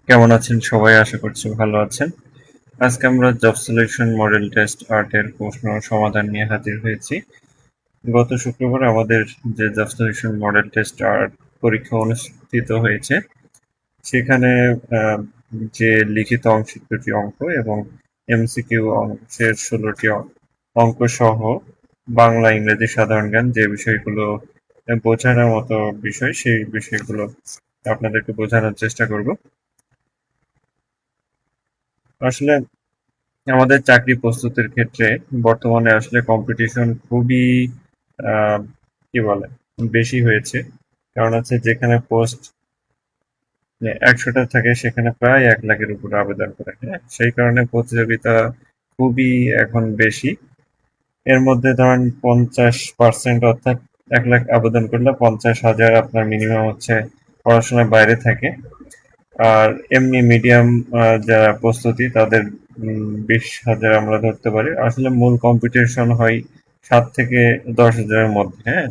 কেমন আছেন সবাই? আশা করছি ভালো আছেন। আজকে আমরা জব সিলেকশন মডেল টেস্ট আর্টের প্রশ্ন সমাধান নিয়ে হাজির হয়েছি। গত শুক্রবার আমাদের যে job selection model test art পরীক্ষা অনুষ্ঠিত হয়েছে, সেখানে আহ, যে লিখিত অংশের 2টি অঙ্ক এবং এমসিকিউ অংশের 16টি অঙ্ক সহ বাংলা ইংরেজি সাধারণ জ্ঞান যে বিষয়গুলো বোঝানোর মতো বিষয়, সেই বিষয়গুলো আপনাদেরকে বোঝানোর চেষ্টা করব। আসলে আমাদের চাকরি প্রস্তুতির ক্ষেত্রে বর্তমানে আসলে কম্পিটিশন খুবই আহ, কি বলে বেশি হয়েছে। কারণ হচ্ছে যেখানে পোস্ট 100টা থাকে সেখানে প্রায় 1 লাখের উপরে আবেদন করে, হ্যাঁ, সেই কারণে প্রতিযোগিতা খুবই এখন বেশি। এর মধ্যে ধরেন 50% অর্থাৎ 1 লাখ আবেদন করলে 50,000 আপনার মিনিমাম হচ্ছে পড়াশোনার বাইরে থাকে। আর এমনি মিডিয়াম যারা প্রস্তুতি তাদের 20,000 আমরা ধরতে পারি। আসলে মূল কম্পিটিশন হয় 7 থেকে 10,000-এর মধ্যে, হ্যাঁ,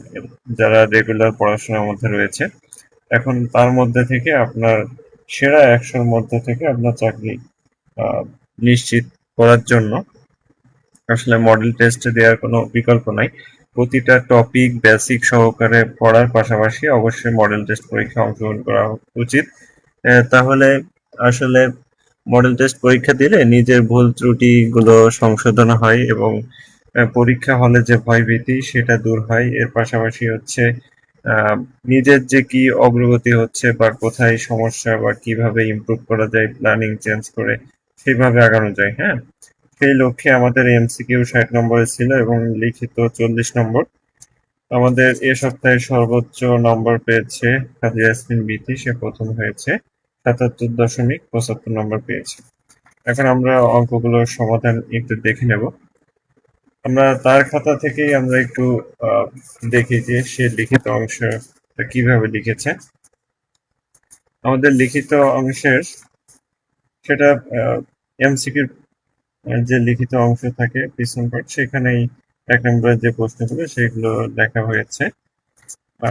যারা রেগুলার পড়াশোনার মধ্যে রয়েছে। এখন তার মধ্যে থেকে আপনার সেরা 100-র মধ্যে থেকে আপনার চাকরি আহ, নিশ্চিত করার জন্য আসলে মডেল টেস্ট দেওয়ার কোনো বিকল্প নাই। প্রতিটা টপিক বেসিক সহকারে পড়ার পাশাপাশি অবশ্যই মডেল টেস্ট পরীক্ষায় অংশগ্রহণ করা উচিত। তাহলে আসলে মডেল টেস্ট পরীক্ষা দিলে নিজের ভুল ত্রুটিগুলো সংশোধন হয় এবং পরীক্ষা হলে যে ভয়ভীতি সেটা দূর হয়। এর পাশাপাশি হচ্ছে আহ, নিজের যে কি অগ্রগতি হচ্ছে বা কোথায় সমস্যা বা কিভাবে ইমপ্রুভ করা যায় প্ল্যানিং চেঞ্জ করে সেভাবে আগানো যায়, হ্যাঁ। সেই লক্ষ্যে আমাদের এমসিকিউ 60 নম্বরের ছিল এবং লিখিত 40 নম্বর। আমাদের এ সপ্তাহে সর্বোচ্চ নম্বর পেয়েছে কাজী ইয়াসমিন বিথি, সে প্রথম হয়েছে, 77.75 নম্বর পেয়েছে। এখন আমরা অঙ্কগুলোর সমাধান একটু দেখে নেব। আমরা তার খাতা থেকেই আমরা একটু আহ, দেখি যে সে লিখিত অংশটা কিভাবে লিখেছে। আমাদের লিখিত অংশের সেটা এমসিকিউ যে লিখিত অংশ থাকে পিছন পার্ট, সেখানেই 1 নম্বরের যে প্রশ্নগুলো সেগুলো লেখা হয়েছে।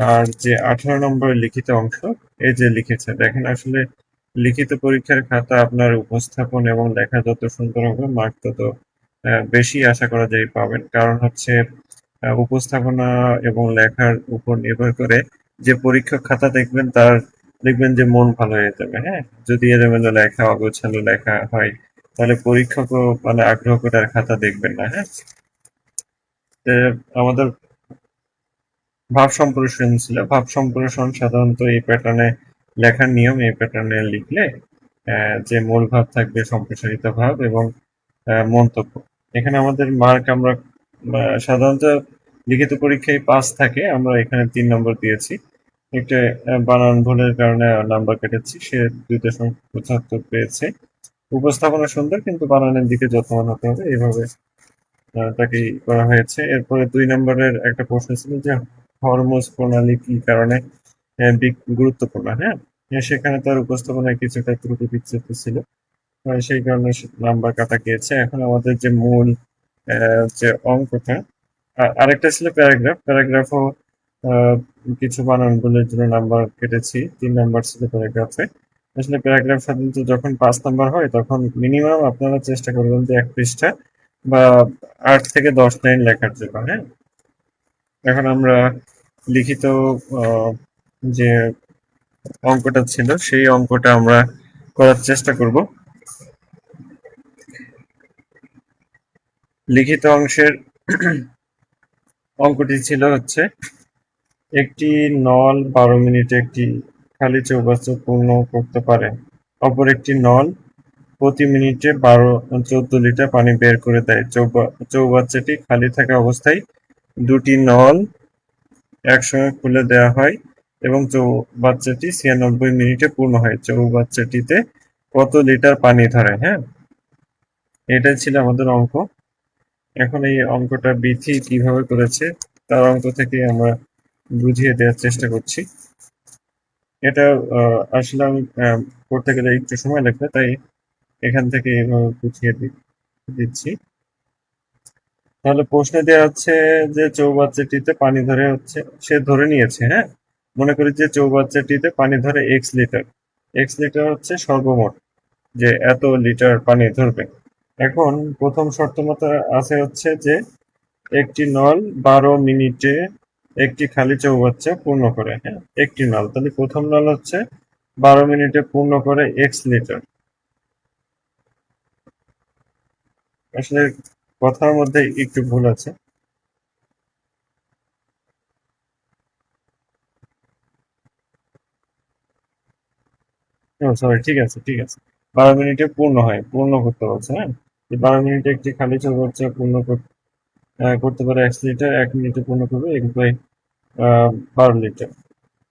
আর যে 18 নম্বরের লিখিত অংশ, এই যে লিখেছে দেখেন, আসলে লিখিত পরীক্ষার খাতা আপনার উপস্থাপন এবং লেখা যত সুন্দর হবে মার্ক তত বেশি আশা করা যায় পাবেন। কারণ হচ্ছে উপস্থাপনা এবং লেখার উপর নির্ভর করে যে পরীক্ষক খাতা দেখবেন তার দেখবেন যে মন ভালো হয়ে যাবে, হ্যাঁ। যদি এলোমেলো লেখা অগোছালো লেখা হয় তাহলে পরীক্ষকও মানে আগ্রহ করে আর খাতা দেখবেন না, হ্যাঁ। তো আমাদের ভাব সম্প্রসারণ ছিল। ভাব সম্প্রসারণ সাধারণত এই প্যাটার্নে লেখার নিয়ম, এই প্যাটার্নে লিখলে যে মূল ভাব থাকবে, সম্প্রসারিত ভাব এবং মন্তব্য। এখানে আমাদের মার্ক আমরা সাধারণত লিখিত পরীক্ষায় 5 থাকে, আমরা এখানে 3 নম্বর দিয়েছি। একটা বানান ভুলের কারণে নাম্বার কেটেছি, সে 2.75 পেয়েছে। উপস্থাপনা সুন্দর কিন্তু বানানের দিকে যত্নবান হতে হবে, এইভাবে তাকে করা হয়েছে। এরপরে 2 নম্বরের একটা প্রশ্ন ছিল যে হরমোজ প্রণালী কি কারণে গুরুত্বপূর্ণ, হ্যাঁ। সেখানে তার উপস্থাপনায় কিছুটা ত্রুটি বিচ্যুতি ছিল, সেই কারণে নাম্বার কাটা গিয়েছে। এখন আমাদের যে মূল যে অঙ্কটা, আরেকটা ছিল প্যারাগ্রাফ। প্যারাগ্রাফও কিছু বানান ভুলের জন্য নাম্বার কেটেছি, 3 নম্বর ছিল প্যারাগ্রাফে। আসলে প্যারাগ্রাফ সাধারণত যখন 5 নম্বর হয় তখন মিনিমাম আপনারা চেষ্টা করবেন যে 1 পৃষ্ঠা বা 8 থেকে 10 লাইন লেখার জন্য, হ্যাঁ। এখন আমরা লিখিত আহ, যে অঙ্কটা ছিল সেই অঙ্কটা আমরা করার চেষ্টা করব। লিখিত অংশের অঙ্কটি ছিল হচ্ছে একটি নল 12 মিনিটে একটি খালি চৌবাচ্চা পূর্ণ করতে পারে। অপর একটি নল প্রতি মিনিটে 14 লিটার পানি বের করে দেয়। চৌবাচ্চাটি খালি থাকা অবস্থায় দুটি নল একসঙ্গে খুলে দেওয়া হয় এবং চৌবাচ্চাটি 96 মিনিটে পূর্ণ হয়। চৌবাচ্চাটিতে কত লিটার পানি ধরে, হ্যাঁ। এটাই ছিল আমাদের অঙ্ক। এখন এই অঙ্কটা বিথি কিভাবে করেছে তার অঙ্ক থেকে আমরা বুঝিয়ে দেওয়ার চেষ্টা করছি। এটা আসলে আমি করতে গেলে একটু সময় লাগবে, তাই এখান থেকে এভাবে বুঝিয়ে দিচ্ছি। তাহলে প্রশ্নে দেওয়া হচ্ছে যে চৌবাচ্চাটিতে পানি ধরে হচ্ছে, সে ধরে নিয়েছে, হ্যাঁ, মনে করি যে চৌবাচ্চাটিতে পানি ধরে x লিটার। এক্স লিটার হচ্ছে সর্বমোট যে এত লিটার পানি ধরবে। এখন প্রথম শর্ত মতো আছে হচ্ছে যে একটি নল 12 মিনিটে একটি খালি চৌবাচ্চা পূর্ণ করে। হ্যাঁ, একটি নল, তাহলে প্রথম নল হচ্ছে 12 মিনিটে পূর্ণ করে এক্স লিটার। আসলে কথার মধ্যে একটু ভুল আছে। সরি, ঠিক আছে ঠিক আছে, 12 মিনিটে পূর্ণ হয়, পূর্ণ করতে বলছে। হ্যাঁ, 12 মিনিটে একটি খালি চৌবাচ্চা পূর্ণ করতে পারে এক্স লিটার, 1 মিনিটে পূর্ণ করবে এক্স বাই 12 লিটার।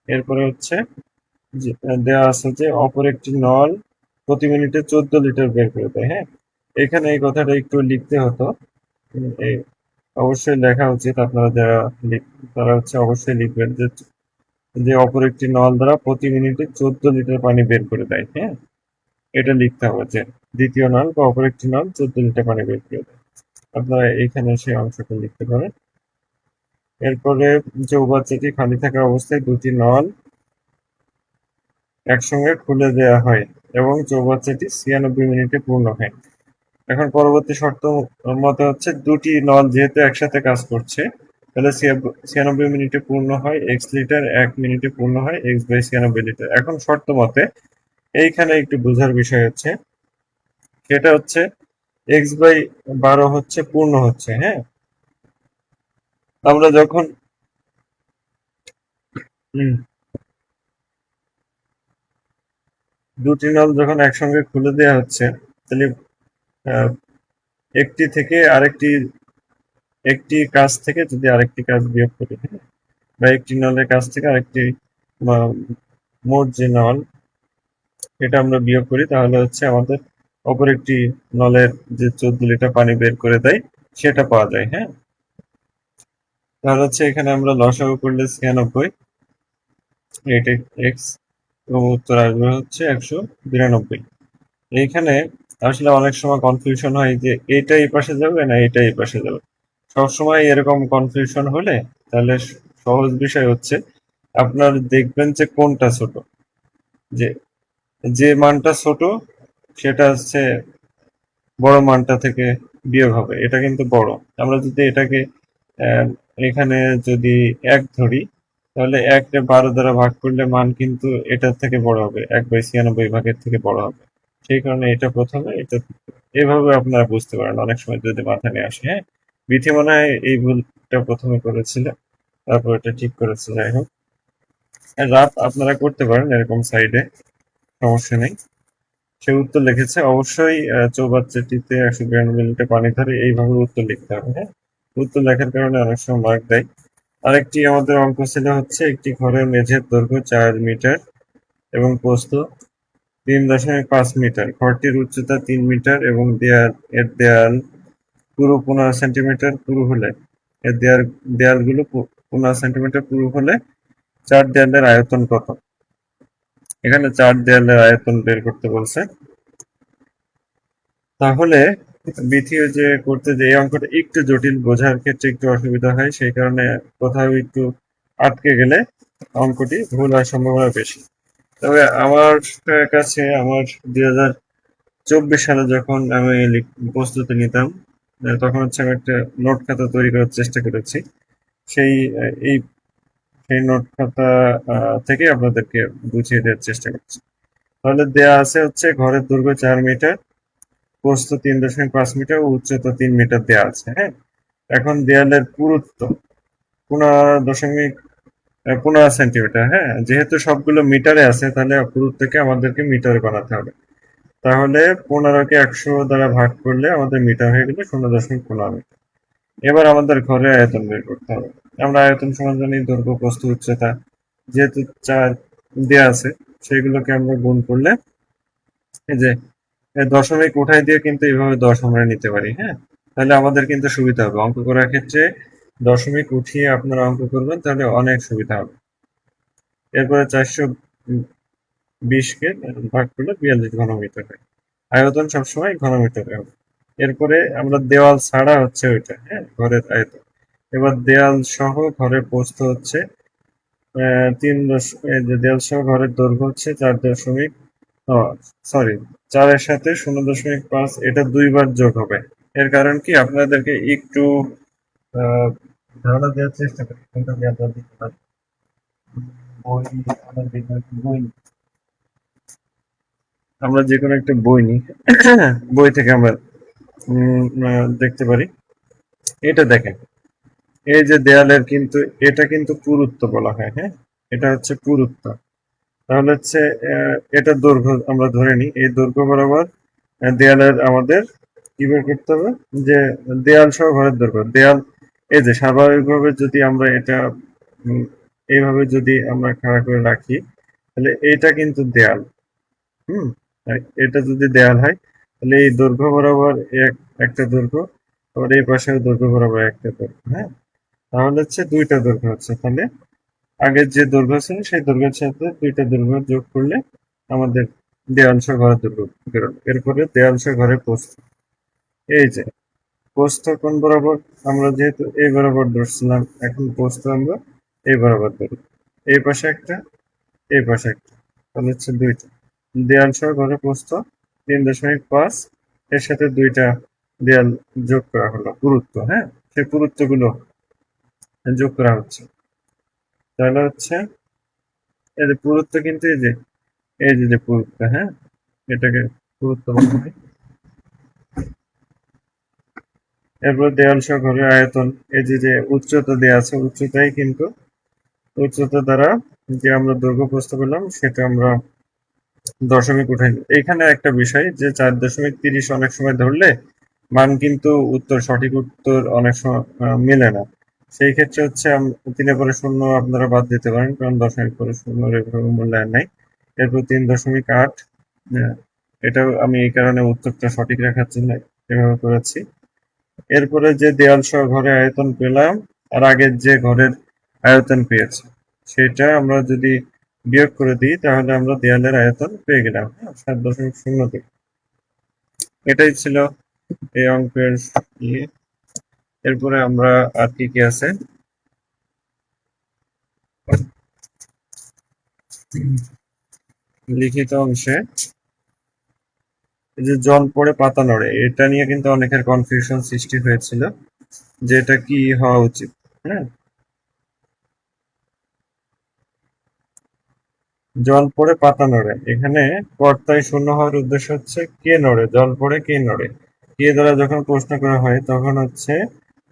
এরপরে হচ্ছে দেওয়া আছে যে অপর একটি নল প্রতি মিনিটে 14 লিটার বের করে দেয়। হ্যাঁ, এখানে এই কথাটা একটু লিখতে হতো। এই অবশ্যই লেখা উচিত, আপনারা যারা তারা হচ্ছে অবশ্যই লিখবেন যে যে অপর একটি নল দ্বারা প্রতি মিনিটে 14 লিটার পানি বের করে দেয়। হ্যাঁ, এটা লিখতে হবে যে দ্বিতীয় নল বা অপর একটি নল 14 লিটার পানি বের করে দেয়। আপনারা এইখানে সেই অংশটা লিখতে পারেন। এরপরে চৌবাচ্চাটি খালি থাকা অবস্থায় দুটি নল একসঙ্গে খুলে দেওয়া হয় এবং চৌবাচ্চাটি 96 মিনিটে পূর্ণ হয়। এখন পরবর্তী শর্ত মতে হচ্ছে দুটি নল যেহেতু একসাথে কাজ করছে, তাহলে 96 মিনিটে পূর্ণ হয় এক্স লিটার, 1 মিনিটে পূর্ণ হয় এক্স বাই 96 লিটার। এখন শর্ত মতে এইখানে একটু বোঝার বিষয় হচ্ছে, সেটা হচ্ছে এক্স বাই 12 হচ্ছে পূর্ণ হচ্ছে। হ্যাঁ, আমরা যখন হুম, দুটি নল যখন একসঙ্গে খুলে দেওয়া হচ্ছে, তাহলে আহ, একটি থেকে আরেকটি, একটি কাজ থেকে যদি আরেকটি কাজ বিয়োগ করি, হ্যাঁ, বা একটি নলের কাছ থেকে আরেকটি বা মোট যে নল এটা আমরা বিয়োগ করি, তাহলে হচ্ছে আমাদের অপর একটি নলের যে 14 লিটার পানি বের করে দেয় সেটা পাওয়া যায়। হ্যাঁ, তাহলে হচ্ছে এখানে আমরা লসাগু করলে 96, এইট এক্স, এবং উত্তর আসবে হচ্ছে 192। এইখানে আসলে অনেক সময় কনফিউশন হয় যে এইটা এই পাশে যাবে না এটা এই পাশে যাবে। সবসময় এরকম কনফিউশন হলে তাহলে সহজ বিষয় হচ্ছে আপনার দেখবেন যে কোনটা ছোট, যে যে মানটা ছোট সেটা হচ্ছে বড় মানটা থেকে বিয়োগ হবে, এটা কিন্তু বড়। আমরা যদি এটাকে আহ, এখানে যদি 1 ধরি, তাহলে 1 কে 12 দ্বারা ভাগ করলে মান কিন্তু এটার থেকে বড় হবে, 1/96 ভাগের থেকে বড় হবে। সেই কারণে এটা প্রথমে, এটা এভাবে আপনারা বুঝতে পারেন অনেক সময় যদি মাথা নিয়ে আসে। হ্যাঁ, বিথি মনে হয় এই ভুলটা প্রথমে করেছিল, তারপর এটা ঠিক করেছে। যাই হোক, রাত আপনারা করতে পারেন এরকম সাইডে, সমস্যা নেই। সে উত্তর লিখেছে অবশ্যই চৌবাচ্চাটিতে 192 লিটার পানি ধরে, এইভাবে উত্তর লিখতে হবে। হ্যাঁ, উত্তর লেখার কারণে অনেক সময় মার্ক দেয়। আরেকটি আমাদের অঙ্ক ছিল হচ্ছে একটি ঘরের মেঝের দৈর্ঘ্য 4 মিটার এবং প্রস্থ 3.5 মিটার, ঘরটির উচ্চতা 3 মিটার এবং এর দেয়াল পুরো 15 সেন্টিমিটার পুরু হলে, এর দেয়ালগুলো 15 সেন্টিমিটার পুরু হলে চার দেয়ালের আয়তন কত? এখানে চার দেয়ালের আয়তন বের করতে বলছে। তাহলে বিথিও যে করতে যে এই অঙ্কটা একটু জটিল, বোঝার ক্ষেত্রে একটু অসুবিধা হয়, সেই কারণে কোথাও একটু আটকে গেলে অঙ্কটি ভুল হওয়ার সম্ভাবনা বেশি। তবে আমার কাছে আমার 2024 সালে যখন আমি প্রস্তুতি নিতাম, তখন হচ্ছে আমি একটা নোট খাতা তৈরি করার চেষ্টা করেছি। সেই এই সেই নোট খাতা থেকে আপনাদেরকে বুঝিয়ে দেওয়ার চেষ্টা করছি। তাহলে দেয়া আছে হচ্ছে ঘরের দৈর্ঘ্য 4 মিটার, প্রস্থ 3.5 মিটার ও উচ্চতা 3 মিটার দেওয়া আছে। হ্যাঁ, এখন দেয়ালের পুরুত্ব 15.15 সেন্টিমিটার। হ্যাঁ, যেহেতু সবগুলো মিটারে আছে তাহলে পুরুত্বকে আমাদেরকে মিটারে বানাতে হবে। তাহলে 15কে 100 দ্বারা ভাগ করলে আমাদের মিটার হয়ে গেলে 0.15 মিটার। এবার আমাদের ঘরের আয়তন বের করতে হবে। আমরা আয়তন সমান জানি দৈর্ঘ্য প্রস্থ উচ্চতা, যেহেতু চার দেয়া আছে সেগুলোকে আমরা গুণ করলে এই যে দশমিক উঠাই দিয়ে কিন্তু এইভাবে 10 আমরা নিতে পারি। হ্যাঁ, তাহলে আমাদের কিন্তু সুবিধা হবে অঙ্ক করার ক্ষেত্রে। দশমিক উঠিয়ে আপনারা অঙ্ক করবেন তাহলে অনেক সুবিধা হবে। এরপরে 420 কে ভাগ করলে 42 ঘনমিটার হয়। আয়তন সবসময় ঘনমিটারে হবে। এরপরে আমরা দেওয়াল ছাড়া হচ্ছে ওইটা, হ্যাঁ, ঘরের আয়তন। এবার দেয়াল সহ ঘরের প্রস্থ হচ্ছে দেয়াল সহ ঘরের দৈর্ঘ্য হচ্ছে 4 ও সরি, ৪ এর সাথে ০.৫ এটা ২ বার যোগ হবে। এর কারণ কি আপনাদেরকে একটু আহ, ধারণা দেওয়ার চেষ্টা করি কোনটা দেওয়া দিতে পারি। বই, আমরা যে কোনো একটা বই নিই। আমরা যে কোনো একটা বই নিই, বই থেকে আমরা দেখতে পারি। এটা দেখেন, এই যে দেয়ালের কিন্তু এটা কিন্তু পুরুত্ব বলা হয়, হ্যাঁ, এটা হচ্ছে পুরুত্ব। তাহলে হচ্ছে এটা দৈর্ঘ্য আমরা ধরে নিই, এই দৈর্ঘ্য বরাবর দেয়ালের আমাদের কি বের করতে হবে, যে দেয়াল সহ ঘরের দৈর্ঘ্য। দেয়াল এই যে স্বাভাবিকভাবে যদি আমরা এটা উম, এইভাবে যদি আমরা খাড়া করে রাখি, তাহলে এইটা কিন্তু দেয়াল। হুম, আর এটা যদি দেয়াল হয়, তাহলে এই দৈর্ঘ্য বরাবর একটা দৈর্ঘ্য, আবার এই পাশেও দৈর্ঘ্য বরাবর একটা দৈর্ঘ্য, হ্যাঁ। তাহলে হচ্ছে দুইটা দৈর্ঘ্য হচ্ছে, তাহলে আগের যে দৈর্ঘ্য ছিল সেই দৈর্ঘ্যের সাথে দুইটা দৈর্ঘ্য যোগ করলে আমাদের দেয়াংশ ঘরের দৈর্ঘ্য বেরোলো। এরপরে দেয়াংশ ঘরের প্রস্থ, এই যে প্রস্থ কোণ বরাবর, আমরা যেহেতু এই বরাবর ধরছিলাম, এখন প্রস্থ আমরা এই বরাবর ধরি। এই পাশে একটা, এই পাশে একটা, তাহলে হচ্ছে দুইটা। দেয়াল সহ ঘরের প্রস্থ ৩.৫, এর সাথে দুইটা দেয়াল যোগ করা হলো পুরুত্ব, হ্যাঁ, সেই পুরুত্ব গুলো যোগ করা হচ্ছে। তাহলে হচ্ছে এই যে পুরুত্ব কিন্তু এই যে পুরুত্ব, হ্যাঁ, এটাকে পুরুত্ব বলা হয়। এরপর দেয়াল সহ ঘরের আয়তন, এই যে উচ্চতা দেয়া আছে, উচ্চতাই কিন্তু উচ্চতা দ্বারা যে আমরা দৈর্ঘ্য প্রস্থ পেলাম সেটা আমরা দশমিক উঠাই। এখানে একটা বিষয় যে ৪.৩০ অনেক সময় ধরলে মান কিন্তু সঠিক উত্তর অনেক সময় মেলে না। সেই ক্ষেত্রে হচ্ছে ৩ পরে শূন্য আপনারা বাদ দিতে পারেন, কারণ দশমিক পরে শূন্যর এভাবে মূল্যায়ন নাই। এরপর ৩.৮, এটাও আমি এই কারণে উত্তরটা সঠিক রাখার জন্য এভাবে করেছি। এরপরে যে দেয়াল সহ ঘরের আয়তন পেলাম, আর আগের যে ঘরের আয়তন পেয়েছি, সেটা আমরা যদি বিয়োগ করে দিই তাহলে আমরা দেয়ালের আয়তন পেয়ে গেলাম, হ্যাঁ, ৭.০২। এটাই ছিল এই অঙ্কের ইয়ে। এরপরে আমরা আর কি কি আছে, লিখিত অংশে এই যে জল পড়ে পাতা নড়ে, এটা নিয়ে কিন্তু অনেকের কনফিউশন সৃষ্টি হয়েছিল যে এটা কি হওয়া উচিত, হ্যাঁ। জল পড়ে পাতা নড়ে, এখানে কর্তায় শূন্য হওয়ার উদ্দেশ্য হচ্ছে কে নড়ে, জল পড়ে কে নড়ে। কে দ্বারা যখন প্রশ্ন করা হয় তখন হচ্ছে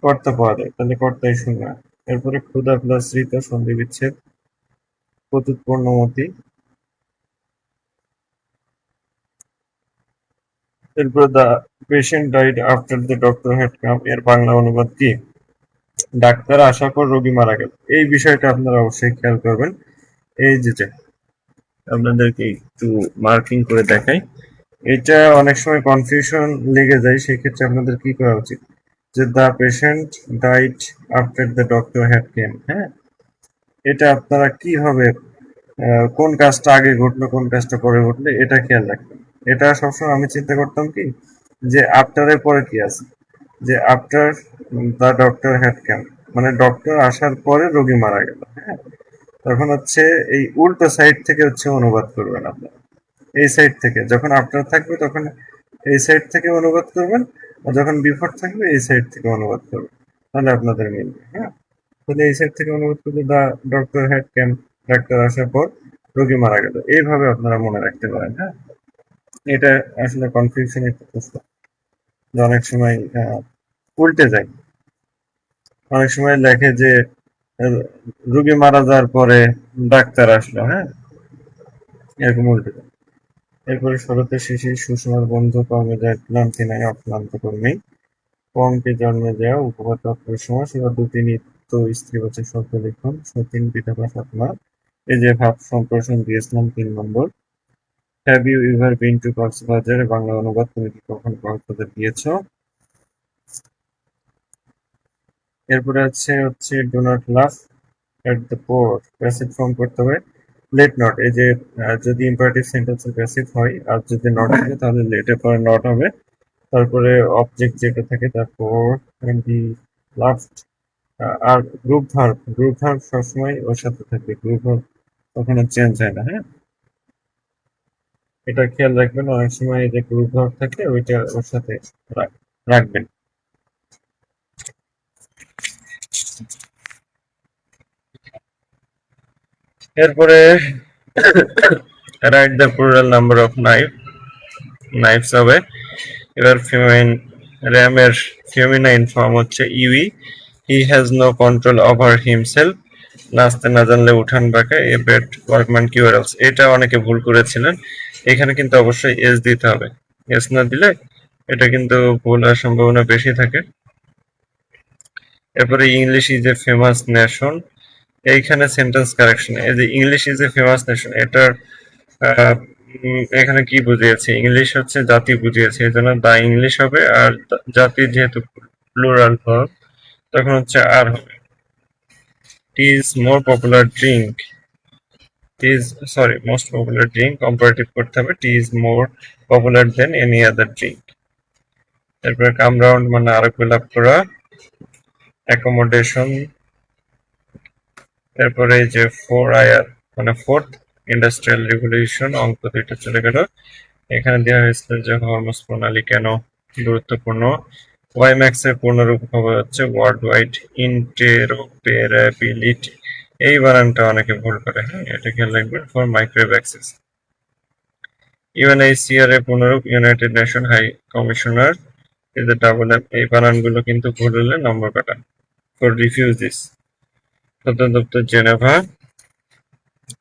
কর্তা পাওয়া যায়, তাহলে কর্তায় শূন্য। এরপরে ক্ষুধা প্লাস ঋত সন্ধি বিচ্ছেদ, প্রত্যুৎপন্নমতি। এরপরে the patient died after the doctor had come, এর বাংলা অনুবাদ কি? ডাক্তার আসার পর রোগী মারা গেল। এই বিষয়টা আপনারা অবশ্যই খেয়াল করবেন। এই যে আপনাদেরকে একটু মার্কিং করে দেখাই, এটা অনেক সময় কনফিউশন লেগে যায়, সেক্ষেত্রে আপনাদের কি করা উচিত, যে the patient died after the doctor had came, হ্যাঁ, এটা আপনারা কিভাবে কোন কাজটা আগে ঘটলো কোন কাজটা পরে ঘটলো এটা খেয়াল রাখবেন। এটা সবসময় আমি চিন্তা করতাম কি, যে আফটারের পরে কি আছে, যে after the doctor had come, মানে ডক্টর আসার পরে রোগী মারা গেল, হ্যাঁ। তখন হচ্ছে এই উল্টো সাইড থেকে হচ্ছে অনুবাদ করবেন আপনারা। এই সাইড থেকে যখন আফটার থাকবে তখন এই সাইড থেকে অনুবাদ করবেন, আর যখন বিফোর থাকবে এই সাইড থেকে অনুবাদ করবেন, তাহলে আপনাদের মিলবে, হ্যাঁ। তাহলে এই সাইড থেকে অনুবাদ করলে দ্য ডক্টর হ্যাড ক্যাম, ডাক্তার আসার পর রোগী মারা গেল, এইভাবে আপনারা মনে রাখতে পারেন, হ্যাঁ। এটা আসলে কনফিউশন একটা প্রশ্ন, যে অনেক সময় উল্টে যায়। অনেক সময় লেখে যে আহ, রোগী মারা যাওয়ার পরে ডাক্তার আসলো, হ্যাঁ, এরকম উল্টে যায়। এরপরে শরতের শেষে সুষমার বন্ধু কর্মে যায় ক্লান্তি নাই অক্লান্ত কর্মী, পঙ্কে জন্মে দেওয়া উপপাদ্য সমাস, এবার দুটি নিত্য স্ত্রীবাচক শব্দ লিখুন, সতীন পিতাপা সৎমা। এই যে ভাব সম্প্রসারণ দিয়েছিলাম ৩ নম্বর। Have you ever been to Cox's Bazar, Bangla অনুবাদ, তুমি কি কখনো কক্সবাজার গিয়েছো? এরপরে হচ্ছে do not laugh at the poor, passive form করতে হবে লেট নট। এই যে যদি ইম্পারেটিভ সেন্টেন্সের প্যাসিভ হয় আর যদি নট থাকে তাহলে লেটের পরে নট হবে, তারপরে অবজেক্ট যেটা থাকে তারপর বি লাস্ট। আর গ্রুপ ভার্ব সবসময় ওর সাথে থাকবে, গ্রুপ ভার্ব কখনো চেঞ্জ হয় না, হ্যাঁ। এটা খেয়াল রাখবেন, অনেক সময় এই যে গ্রুপ ভাগ থাকে ওইটা ওর সাথে রাখবেন। এরপরে write the plural number of knifes হবে। এবার র্যামের ফেমিনাইন ফর্ম হচ্ছে ewe. He has no control over himself. নাচতে না জানলে উঠান বাঁকা। A bad workman quarrels. এটা অনেকে ভুল করেছিলেন, এখানে কিন্তু অবশ্যই এস দিতে হবে। এস না দিলে এটা কিন্তু ভুল হওয়ার সম্ভাবনা বেশি থাকে। এরপরে English is a famous nation. এইখানে সেন্টেন্স কারেকশন, এই যে English is a famous nation, এটার এখানে কি বুঝিয়েছে? ইংলিশ হচ্ছে জাতি বুঝিয়েছে, এই জন্য দা ইংলিশ হবে। আর জাতি যেহেতু প্লুরাল ভার্ব, তখন হচ্ছে আর হবে। Tea is more popular drink. Tea is sorry most popular drink, comparative করতে হবে। Tea is more popular than any other drink. তারপরে কাম রাউন্ড মানে আরেক লাভ করা। অ্যাকোমোডেশন। তারপরে এই যে 4IR মানে ফোর্থ ইন্ডাস্ট্রিয়াল রিভলিউশন, অঙ্ক দুইটা চলে গেল। এখানে দেওয়া হয়েছিল যে হরমোজ প্রণালী কেন গুরুত্বপূর্ণ। ওয়াইম্যাক্স এর পূর্ণরূপ হবে হচ্ছে ওয়ার্ল্ড ওয়াইড ইন্টেরোপেরাবিলিটি। এই বানানটা অনেকে ভুল করে, হ্যাঁ এটা খেয়াল রাখবেন। For microwave access. ইউএনএইচসিআর এর পূর্ণরূপ ইউনাইটেড নেশন হাই কমিশনার। এই যে ডাবল এম, এই বানানগুলো কিন্তু ভুল হলে নম্বর কাটা। ফর রিফিউজ দিস, সদর দপ্তর জেনেভা।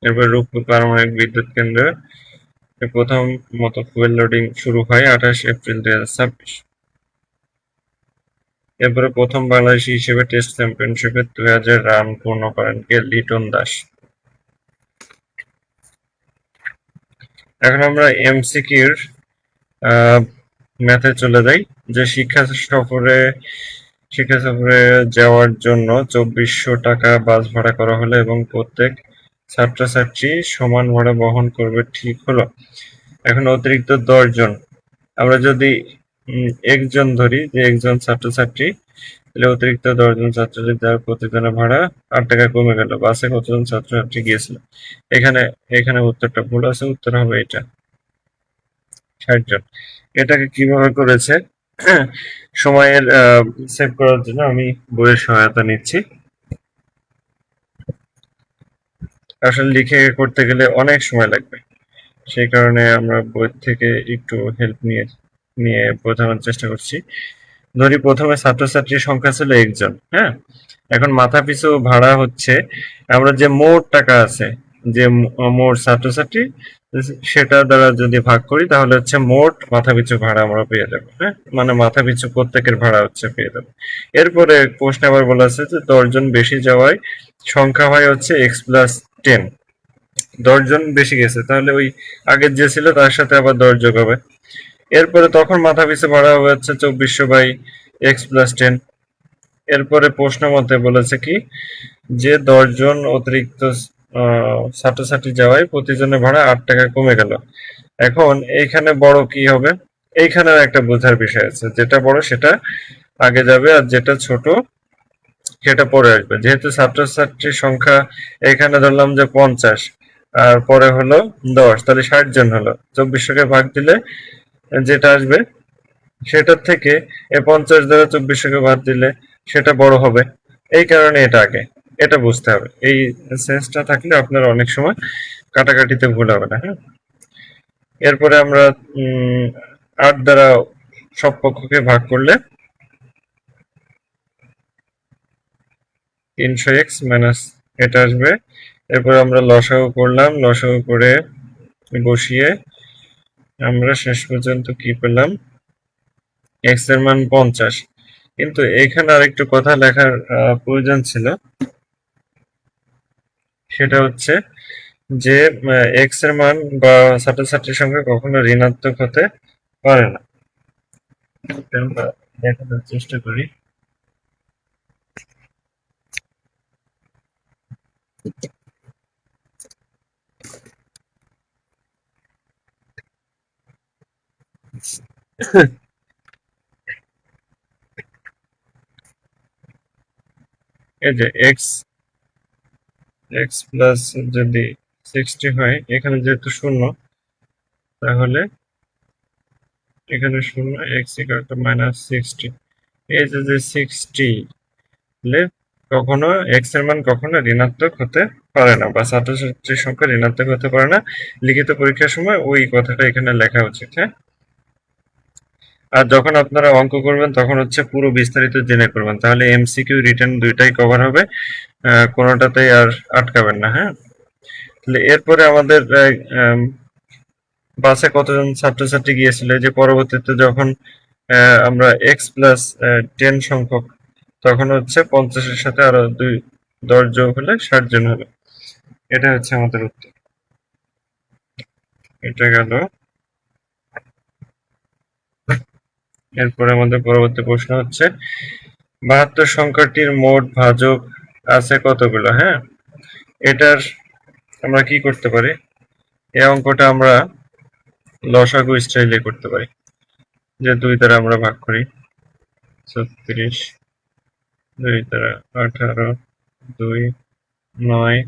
এরপর রূপপুর পারমাণবিক বিদ্যুৎ কেন্দ্র প্রথম মতো ফুয়েল লোডিং শুরু হয় 28 এপ্রিল 2026। এরপরে প্রথম বাংলাদেশি হিসেবে টেস্ট চ্যাম্পিয়নশিপে 2000 রান পূর্ণ করেন কে? লিটন দাস। এখন আমরা এমসিকিউর ম্যাথে চলে যাই। যে শিক্ষা সফরে যাওয়ার জন্য 2400 টাকা বাস ভাড়া করা হলো এবং প্রত্যেক ছাত্রছাত্রী সমান ভাড়া বহন করবে, ঠিক হলো? এখন অতিরিক্ত 10 জন, আমরা যদি একজন ধরি যে একজন ছাত্রছাত্রী, তাহলে অতিরিক্ত 10 জন ছাত্রছাত্রী প্রতিজনের ভাড়া 8 টাকা কমে গেল। বাসে কতজন ছাত্রছাত্রী গিয়েছিল? এখানে এখানে উত্তরটা ভুল আছে, উত্তর হবে এটা 60 জন। এটাকে কিভাবে করেছে? সময়ের সেভ করার জন্য আমি বইয়ের সহায়তা নিচ্ছি। আসলে লিখে করতে গেলে অনেক সময় লাগবে, সেই কারণে আমরা বই থেকে একটু হেল্প নিয়ে নিয়ে বোঝানোর চেষ্টা করছি। ধরি প্রথমে ছাত্রছাত্রীর সংখ্যা ছিল একজন, হ্যাঁ। এখন মাথা পিছু ভাড়া হচ্ছে, আমরা যে মোট টাকা আছে, যে মোট ছাত্রছাত্রী, সেটা দ্বারা যদি ভাগ করি তাহলে হচ্ছে মোট মাথা পিছু ভাড়া আমরা পেয়ে যাবো, হ্যাঁ। মানে মাথা পিছু প্রত্যেকের ভাড়া হচ্ছে পেয়ে যাবো। এরপরে প্রশ্ন আবার বলা আছে যে 10 জন বেশি যাওয়ায় সংখ্যা হয় হচ্ছে x+10। 10 জন বেশি গেছে, তাহলে ওই আগের যে ছিল তার সাথে আবার 10 যোগ হবে। এরপরে তখন মাথা পিছু ভাড়া হবে হচ্ছে 2400/x+10। এরপরে প্রশ্ন মতে বলেছে কি যে 10 জন অতিরিক্ত ছাত্রছাত্রী যাওয়ায় প্রতিজনের ভাড়া 8 টাকা কমে গেল। এখন এইখানে বড় কি হবে? এইখানে একটা বোঝার বিষয় আছে, যেটা বড় সেটা আগে যাবে আর যেটা ছোট সেটা পরে আসবে। যেহেতু ছাত্রছাত্রীর সংখ্যা এখানে ধরলাম যে 50 আর পরে হলো 10, তাহলে 60 জন হলো। 2400 ভাগ দিলে যেটা আসবে সেটার থেকে 50 দ্বারা 2400 বাদ দিলে সেটা বড় হবে, এই কারণে এটা আগে। এটা বুঝতে হবে, এই সেন্সটা থাকলে আপনার অনেক সময় কাটাকাটিতে ভুল হবে না, হ্যাঁ। এরপরে আমরা 8 দ্বারা সব পক্ষকে ভাগ করলে 300x মাইনাস এটা আসবে। এরপর আমরা লসাগু করলাম, লসাগু করে বসিয়ে আমরা শেষ পর্যন্ত কি পেলাম? x এর মান 50। কিন্তু এখানে আরেকটু কথা লেখার প্রয়োজন ছিল, সেটা হচ্ছে যে x এর মান বা ছাত্রছাত্রীর সংখ্যা কখনো ঋণাত্মক হতে পারে না। আমরা দেখানোর চেষ্টা করি। এই যে x প্লাস যদি 60 হয়, এখানে যেহেতু শূন্য তাহলে এখানে শূন্য এক্স ইকুয়াল টু -60। এই যে 60 কখনো এক্স এর মান কখনো ঋণাত্মক হতে পারে না, বা ছাত্রছাত্রীর সংখ্যা ঋণাত্মক হতে পারে না। লিখিত পরীক্ষার সময় ওই কথাটা এখানে লেখা উচিত। হ্যাঁ, আর যখন আপনারা অঙ্ক করবেন তখন হচ্ছে পুরো বিস্তারিত জেনে করবেন, তাহলে এমসিকিউ রিটেন দুইটাই কভার হবে, কোনোটাতেই আর আটকাবেন না। হ্যাঁ, তাহলে এরপরে আমাদের বাসে কতজন ছাত্রছাত্রী গিয়েছিল, যে পরবর্তীতে যখন আমরা x+10 সংখ্যক, তখন হচ্ছে 50-এর সাথে আরো 10 যোগ হলে 60 জন হবে। এটা হচ্ছে আমাদের উত্তর। এটা গেল। এরপরে আমাদের পরবর্তী প্রশ্ন হচ্ছে 72 সংখ্যাটির মোট ভাজক আছে কতগুলো। হ্যাঁ, এটার আমরা কি করতে পারি, এই অঙ্কটা আমরা লসাগু স্টাইলে করতে পারি, যে 2 দ্বারা আমরা ভাগ করি। 36, 2 দ্বারা 18, 2, 9,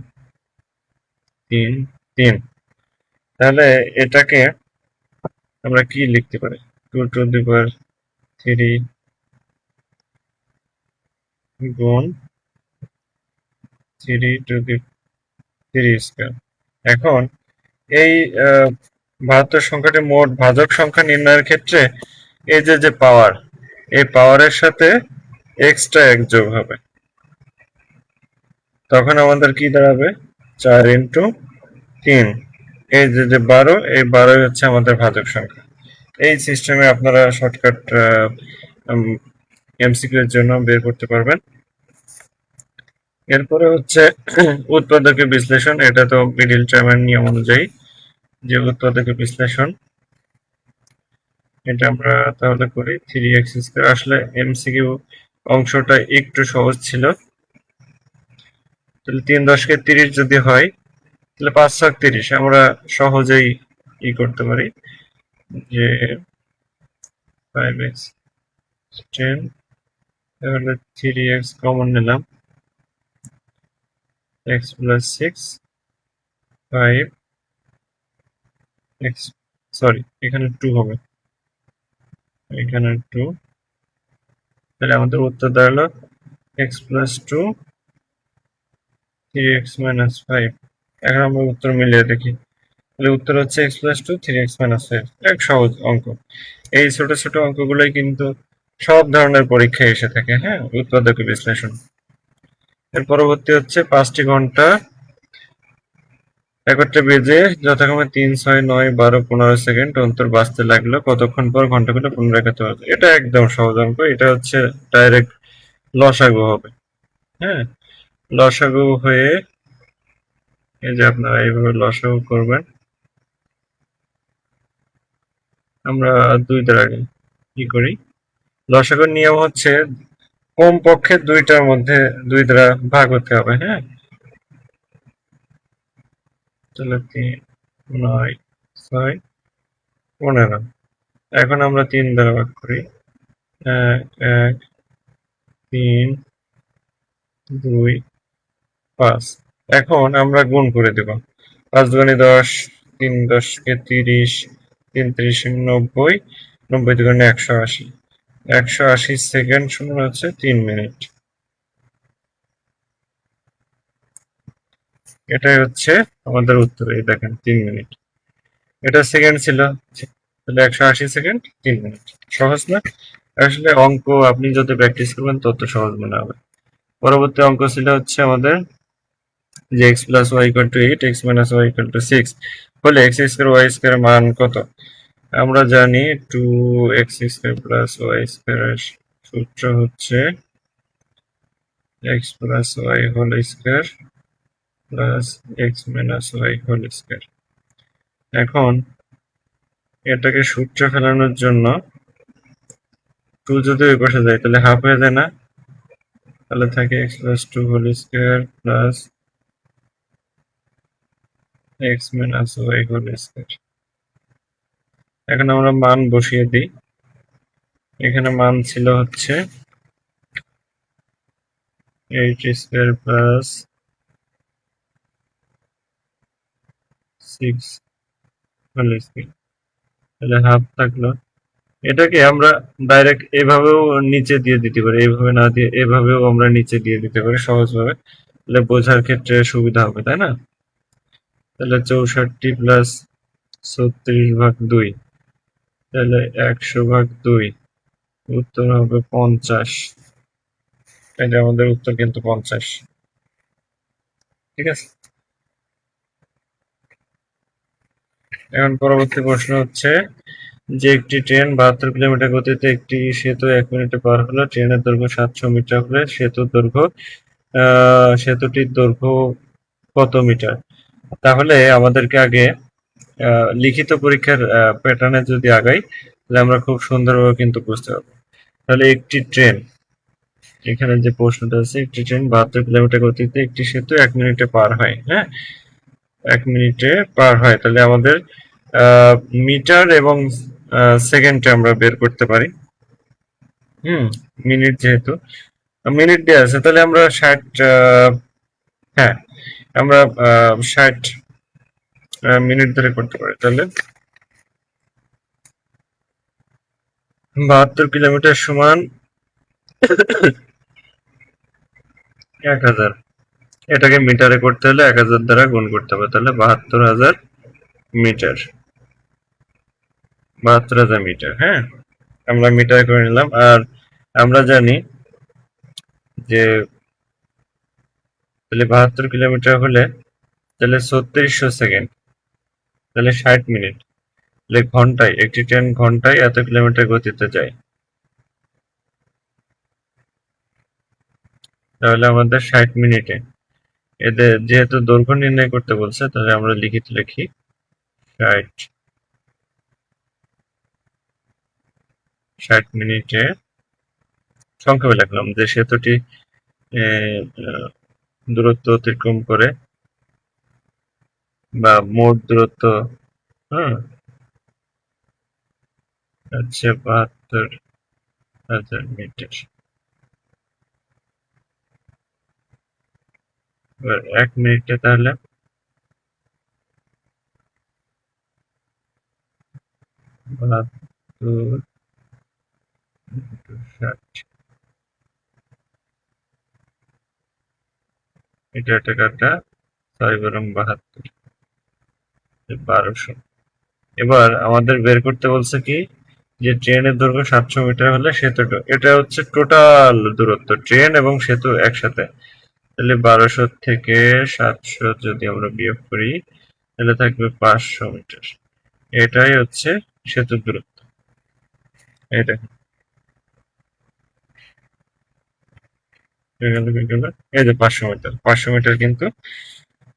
3, 3। তাহলে এটাকে আমরা কি লিখতে পারি, 2 টু দি পাওয়ার 3 গুণ 3 টু দি 3 স্কয়ার। এখন এই 72 সংখ্যাটি মোট ভাজক সংখ্যা নির্ণয়ের ক্ষেত্রে এই যে পাওয়ার, এই পাওয়ারের সাথে এক্সট্রা এক যোগ হবে, তখন আমাদের কি দাঁড়াবে, 4 ইন্টু 3। এই যে 12, এই 12 হচ্ছে আমাদের ভাজক সংখ্যা। এই সিস্টেমে আপনারা শর্টকাট এমসিকিউ এর জন্য বের করতে পারবেন। এরপরে হচ্ছে উৎপাদকের বিশ্লেষণ। এটা তো মিডিল টার্মের নিয়ম অনুযায়ী যে উৎপাদকের বিশ্লেষণ, এটা আমরা তাহলে করি। 3x², আসলে এমসিকিউ অংশটা একটু সহজ ছিল। তাহলে 3 10 30 যদি হয়, তাহলে 5 ছক 30 আমরা সহজেই করতে পারি, যে 5x10, তাহলে 3x কমন নিলাম, x+6, 5x, সরি এখানে 2 হবে, এখানে 2। তাহলে আমাদের উত্তর দাঁড়ালো x+2, 3x-5। এখন আমরা উত্তর মিলিয়ে দেখি, তাহলে উত্তর হচ্ছে x+2, 3x-5। এক সহজ অঙ্ক। এই ছোট ছোট অঙ্কগুলোই কিন্তু সব ধরনের পরীক্ষায় এসে থাকে। হ্যাঁ, উৎপাদক বিশ্লেষণ। এর পরবর্তী হচ্ছে 5টি ঘন্টা একত্রে বেজে যথাক্রমে 3, 6, 9, 12, 15 সেকেন্ড অন্তর বাজতে লাগলো, কতক্ষণ পর ঘন্টাগুলো পুনরায় হবে। এটা একদম সহজ অঙ্ক, এটা হচ্ছে ডাইরেক্ট লসাগু হবে। হ্যাঁ, লসাগু হয়ে এই যে আপনারা এইভাবে লসাগু করবেন। আমরা 2 দ্বারা কি করি, লসাগুর নিয়ম হচ্ছে কমপক্ষে 2টার মধ্যে 2 দ্বারা ভাগ হতে হবে। হ্যাঁ, তাহলে 3, 9, 6, 15। এখন আমরা 3 দ্বারা ভাগ করি, 1, 1, 3, 2, 5। এখন আমরা গুণ করে দেব, 5 দুগুণে 10, 3 10 কে 30, 3 30 90, 90 দুগুণে 180, 180 সেকেন্ড সমান হচ্ছে 3 মিনিট। এটাই হচ্ছে আমাদের উত্তর। এই দেখেন 3 মিনিট, এটা সেকেন্ড ছিল, তাহলে 180 সেকেন্ড 3 মিনিট। সহজ না? আসলে অঙ্ক আপনি যত প্র্যাকটিস করবেন তত সহজ মনে হবে। পরবর্তী অঙ্ক ছিল হচ্ছে আমাদের যে x+y=8, x-y=6 হলে x²y² মান কত। আমরা জানি 2x² + y² সূত্র হচ্ছে x+y² + x-y²। এখন এটাকে সূত্রে ফেলানোর জন্য 2 যদি ওই পাশে যায় তাহলে হাফ হয়ে যায় না, তাহলে থাকে x+2² + x-y²। এখন আমরা মান বসিয়ে দিই। এখানে মান ছিল হচ্ছে 8² + 6²। তাহলে হাফ থাকলো। এটাকে আমরা ডাইরেক্ট এভাবেও নিচে দিয়ে দিতে পারি, এইভাবে না দিয়ে এভাবেও আমরা নিচে দিয়ে দিতে পারি সহজভাবে, তাহলে বোঝার ক্ষেত্রে সুবিধা হবে, তাই না? তাহলে 64 প্লাস 36/2, তাহলে 100/2, উত্তর হবে 50। এটা আমাদের উত্তর কিন্তু 50। ঠিক আছে, এখন পরবর্তী প্রশ্ন হচ্ছে যে একটি ট্রেন 72 কিলোমিটার গতিতে একটি সেতু 1 মিনিটে পার হলো, ট্রেনের দৈর্ঘ্য 700 মিটার হলে সেতুটির দৈর্ঘ্য কত মিটার? তাহলে আমাদেরকে আগে লিখিত পরীক্ষার প্যাটার্নে যদি আগাই, তাহলে আমরা খুব সুন্দরভাবে কিন্তু বুঝতে পারবো। তাহলে একটি ট্রেন, এখানে যে প্রশ্নটা আছে, একটি ট্রেন 72 কিলোমিটার গতিতে একটি সেতু 1 মিনিটে পার হয়, হ্যাঁ, 1 মিনিটে পার হয়, তাহলে আমাদের মিটার এবং সেকেন্ডে আমরা বের করতে পারি। মিনিট, যেহেতু মিনিট দেওয়া আছে, তাহলে আমরা 60, হ্যাঁ, আমরা 60 মিনিট ধরে করতে পারি। তাহলে 72 কিলোমিটার সমান 1000। এটাকে মিটারে করতে হলে 1000 দ্বারা গুণ করতে হবে, তাহলে 72,000 মিটার। 72,000 মিটার, হ্যাঁ, আমরা মিটারে করে নিলাম। আর আমরা জানি যে তাহলে 72 কিলোমিটার হলে তাহলে 3600 সেকেন্ড, তাহলে 60 মিনিট, তাহলে ঘন্টায়, একটি ট্রেন ঘন্টায় এত কিলোমিটার গতিতে যায়। তাহলে আমাদের 60 মিনিটে, এদের যেহেতু দৈর্ঘ্য নির্ণয় করতে বলছে, তাহলে আমরা লিখিত লিখি 60 মিনিটে সংক্ষেপে লিখলাম যে সেতুটি দূরত্ব অতিক্রম করে, বা মোট দূরত্ব, হ্যাঁ, হচ্ছে 72,000 মিটার। এবার 1 মিনিটে তাহলে 72 × 60, এটা কাটা 6 × 72, 1200। এবার আমাদের বের করতে বলছে কি, যে ট্রেনের দৈর্ঘ্য 700 মিটার হলে সেতুটা, এটা হচ্ছে টোটাল দূরত্ব ট্রেন এবং সেতু একসাথে, তাহলে 1200 থেকে 700 যদি আমরা বিয়োগ করি, তাহলে থাকবে 500 মিটার। এটাই হচ্ছে সেতুর দূরত্ব। এটা এই যে 500 মিটার, 500 মিটার কিন্তু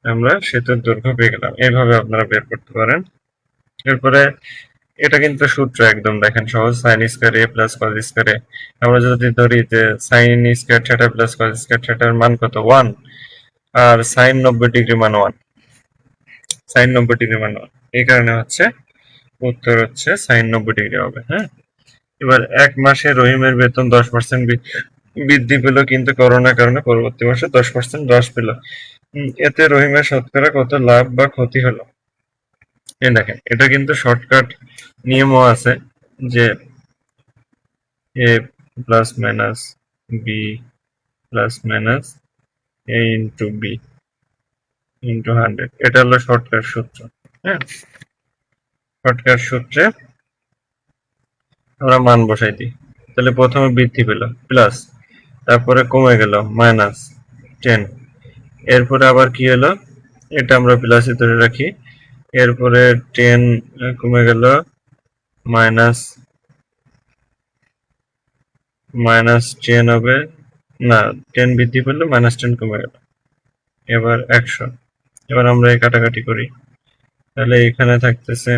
আমরা সেতুর দৈর্ঘ্য পেয়ে গেলাম। এইভাবে আপনারা বের করতে পারেন। এরপরে এটা কিন্তু সূত্র একদম দেখেন সহজ, সাইন স্কয়ার এ প্লাস কজ স্কয়ার এ। আমরা যদি ধরি যে sine square theta plus cos square থিটার মান কত, 1, আর সাইন 90 ডিগ্রি মান 1, সাইন 90 ডিগ্রি মান 1, এই কারণে হচ্ছে উত্তর হচ্ছে সাইন 90 ডিগ্রি হবে। হ্যাঁ, এবার 1 মাসে রহিমের বেতন 10% বৃদ্ধি পেল, কিন্তু করোনার কারণে পরবর্তী মাসে 10% হ্রাস পেল। এতে রহিমের শতকরা কত লাভ বা ক্ষতি হলো? এই দেখেন, এটা কিন্তু শর্টকাট নিয়মও আছে, যে A plus minus B plus minus A into B into 100, এটা হলো শর্টকাট সূত্র। হ্যাঁ, শর্টকাট সূত্রে আমরা মান বসাই দিই। তাহলে প্রথমে বৃদ্ধি পেল প্লাস, তারপরে কমে গেল -10, এরপরে আবার কি হলো, এটা আমরা প্লাসে ধরে রাখি, এরপরে 10 কমে গেল, মাইনাস -10 হবে, না, 10 বৃদ্ধি পেলে -10 কমে গেল, এবার 100। এবার আমরা এই কাটাকাটি করি, তাহলে এখানে থাকতেছে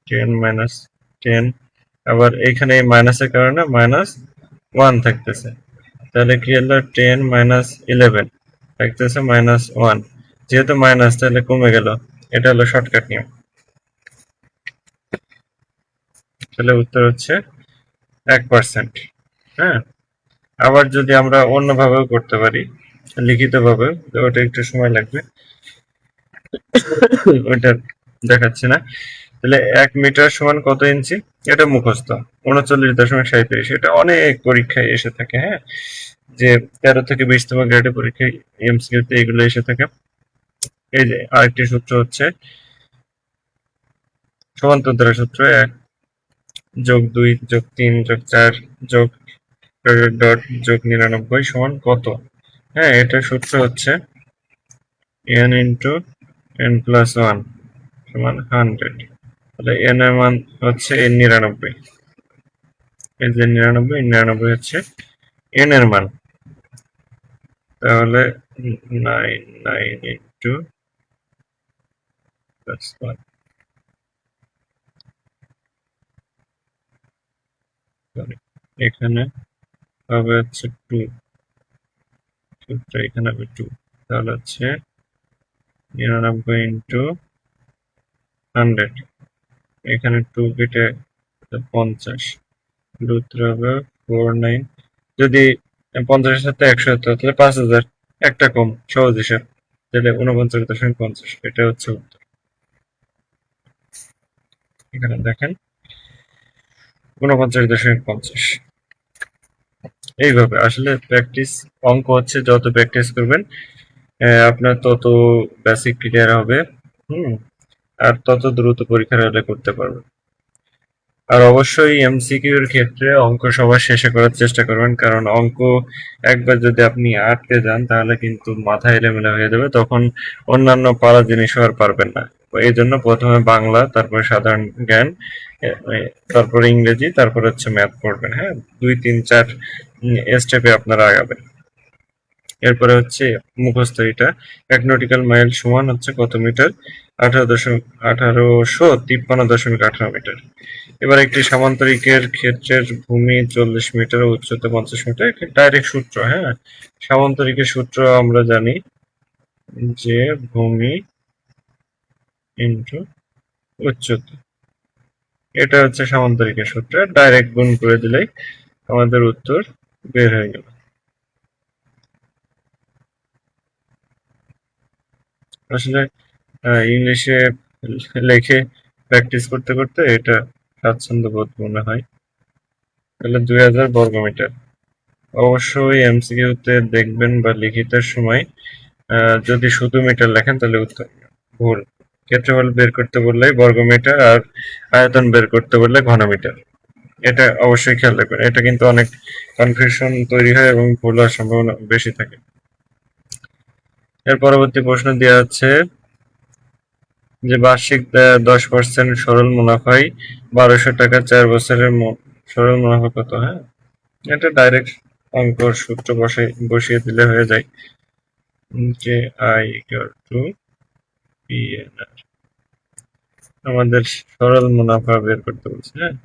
10 -10, আবার এখানে এই মাইনাসের কারণে -1 থাকতেছে, তাহলে কি হলো 10 -11 থাকতেছে -1, যেহেতু মাইনাস তাহলে কমে গেল, এটা হলো শর্টকাট নিয়ম। তাহলে উত্তর হচ্ছে 1%। হ্যাঁ, আবার যদি আমরা অন্যভাবেও করতে পারি, লিখিত ভাবে, ওটা একটু সময় লাগবে, ওইটার দেখাচ্ছে না। তাহলে 1 মিটার সমান কত ইঞ্চি? এটা মুখস্থ 39.37। এটা অনেক পরীক্ষায় এসে থাকে, হ্যাঁ, যে 13 থেকে 20তম গ্রেডে পরীক্ষায় এমসিকিউতে এগুলো এসে থাকে। এই যে আরেকটি সূত্র হচ্ছে সমান্তরাল সূত্র, 1+2+3+4+ডট+99 সমান কত? হ্যাঁ, এটা সূত্র হচ্ছে n ইন্টু n+1 সমান 100। তাহলে n এর মান হচ্ছে n99। এই যে 99 হচ্ছে n এর মান। তাহলে 9 ইন্টু +1, সরি, এখানে হবে হচ্ছে 2, সূত্র এখানে হবে 2। তাহলে হচ্ছে 99 ইন্টু 100, এখানে 2 কেটে 50, উত্তর হবে 49। যদি 50-এর সাথে 100 হতো তাহলে 5000, একটা কম, সহজ হিসাব। তাহলে 49.50, এটা হচ্ছে উত্তর। এখানে দেখেন 49.50। এইভাবে আসলে প্র্যাকটিস, অঙ্ক হচ্ছে যত প্র্যাকটিস করবেন আপনার তত বেসিক ক্লিয়ার হবে। হুম, আর তত দ্রুত পরীক্ষার হলে করতে পারবেন। আর অবশ্যই এমসিকিউ এর ক্ষেত্রে অঙ্ক সবার শেষে করার চেষ্টা করবেন, কারণ অঙ্ক একবার যদি আপনি আটকে যান তাহলে কিন্তু মাথা এলোমেলো হয়ে যাবে, তখন অন্যান্য পারা জিনিসও আর পারবেন না। এই জন্য প্রথমে বাংলা, তারপরে সাধারণ জ্ঞান, তারপরে ইংরেজি, তারপর হচ্ছে ম্যাথ পড়বেন, হ্যাঁ, 2 3 4 স্টেপে আপনারা আগাবেন। এরপরে হচ্ছে মুখস্থ, এটা 1 নটিক্যাল মাইল সমান হচ্ছে কত মিটার? 1853.18 মিটার। এবার একটি সামান্তরিকের ক্ষেত্রের ভূমি 40 মিটার, উচ্চতা 50 মিটার। ডাইরেক্ট সূত্র, হ্যাঁ, সামান্তরিকের সূত্র আমরা জানি যে ভূমি ইন্টু উচ্চতা। এটা হচ্ছে সামান্তরিকের সূত্র, ডাইরেক্ট গুণ করে দিলেই আমাদের উত্তর বের হয়ে গেল। আসলে ইংলিশে লেখে প্র্যাকটিস করতে করতে এটা স্বাচ্ছন্দ্য বোধ মনে হয়। তাহলে 2000 বর্গমিটার। অবশ্যই এমসিকিউতে দেখবেন বা লিখিতের সময় যদি শুধু মিটার লেখেন তাহলে উত্তর ভুল। ক্ষেত্রফল বের করতে বললে বর্গমিটার, আর আয়তন বের করতে বললে ঘনমিটার। এটা অবশ্যই খেয়াল রাখবেন, এটা কিন্তু অনেক কনফিউশন তৈরি হয় এবং ভুল হওয়ার সম্ভাবনা বেশি থাকে। এর পরবর্তী প্রশ্ন দেওয়া আছে যে বার্ষিক 10% সরল মুনাফায় 1200 টাকা, 4 বছরের সরল মুনাফা কত? হ্যাঁ, এটা ডাইরেক্ট অঙ্কর সূত্র বসিয়ে দিলে হয়ে যায় যে আই ইকুয়াল টু পিএনআর। আমাদের সরল মুনাফা বের করতে বলছে, হ্যাঁ,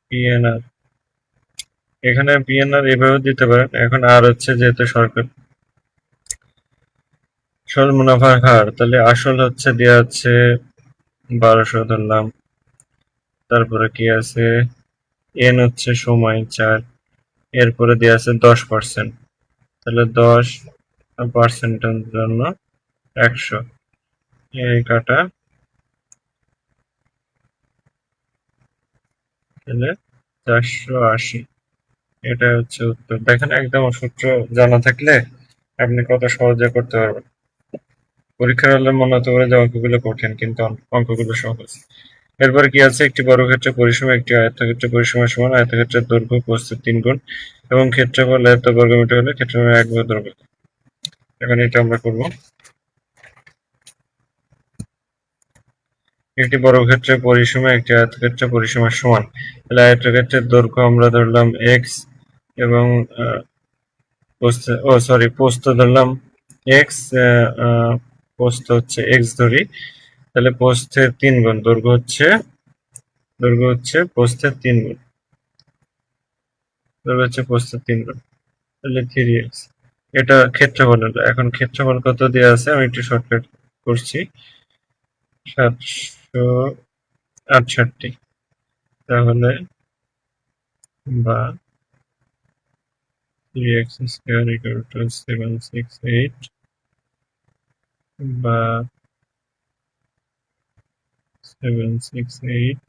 পিএনআর। এখানে পিএনআর এভাবে দিতে পারেন। এখন আর হচ্ছে যেহেতু সরকার সরল মুনাফার হার, তাহলে আসল হচ্ছে দেওয়া আছে 1200 ধরলাম। তারপরে কি আছে, এন হচ্ছে সময় 4, এরপরে দেওয়া আছে 10%, তাহলে 10% জন্য 100, এই কাটা, তাহলে 480। এটা হচ্ছে উত্তর। দেখেন একদম সূত্র জানা থাকলে আপনি কত সহজে করতে পারবেন। পরীক্ষার হলে মনে হতে পারে যে অঙ্কগুলো কঠিন, কিন্তু অঙ্কগুলো সহজ। এরপর কি আছে, একটি বর্গক্ষেত্রের পরিসীমা একটি আয়তক্ষেত্রের পরিসীমা সমান। আয়তক্ষেত্রের দৈর্ঘ্য প্রস্থের 3 গুণ এবং ক্ষেত্রফল এত বর্গমিটার হলে ক্ষেত্রফল 1 বর্গ দৈর্ঘ্য। এখন এটা আমরা করব। একটি বর্গক্ষেত্রের পরিসীমা একটি আয়তক্ষেত্রের পরিসীমার সমান। তাহলে আয়তক্ষেত্রের দৈর্ঘ্য আমরা ধরলাম x এবং প্রস্থ ধরলাম x, প্রস্থ হচ্ছে x ধরি। তাহলে প্রস্থের 3 গুণ দৈর্ঘ্য হচ্ছে প্রস্থের 3 গুণ, দৈর্ঘ্য হচ্ছে প্রস্থের 3 গুণ, তাহলে 3x। এটা ক্ষেত্রফল হলো। এখন ক্ষেত্রফল কত দেওয়া আছে আমি একটু শর্টকাট করছি, 768। তাহলে বা 3x স্কয়ার ইকুয়াল টু 768 বা 768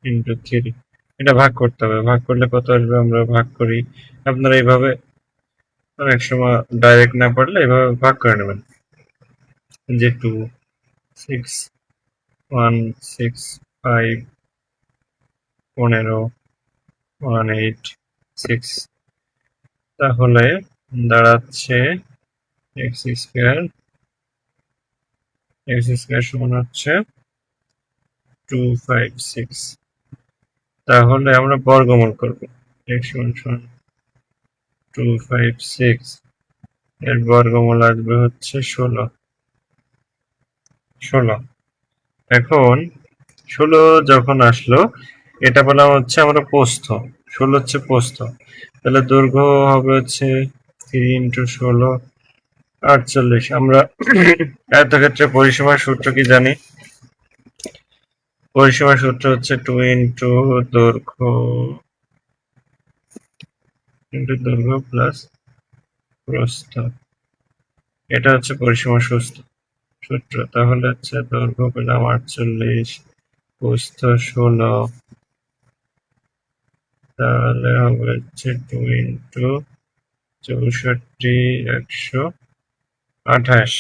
ইন্টু 3। এটা ভাগ করতে হবে, ভাগ করলে কত আসবে আমরা ভাগ করি। আপনারা এইভাবে অনেক সময় ডাইরেক্ট না পারলে এভাবে ভাগ করে নেবেন যে 26165 15186, তাহলে দাঁড়াচ্ছে এক্স স্কয়ার সমান হচ্ছে 256। তাহলে আমরা বর্গমূল করব x সমান 256, এর বর্গমূল আসবে হচ্ছে 16। এখন 16 যখন আসলো, এটা বললাম হচ্ছে আমরা প্রস্থ, 16 হচ্ছে প্রস্থ, তাহলে দৈর্ঘ্য হবে হচ্ছে 3 ইন্টু 16 48। আমরা আয়তক্ষেত্রের পরিসীমার সূত্র কি জানি? পরিসীমার সূত্র হচ্ছে 2 ইন্টু দৈর্ঘ্য প্লাস প্রস্থ, এটা হচ্ছে পরিসীমার সূত্র। তাহলে হচ্ছে দৈর্ঘ্য পেলাম 48, প্রস্থ 16, তাহলে হবে হচ্ছে 2 ইন্টু 64 128।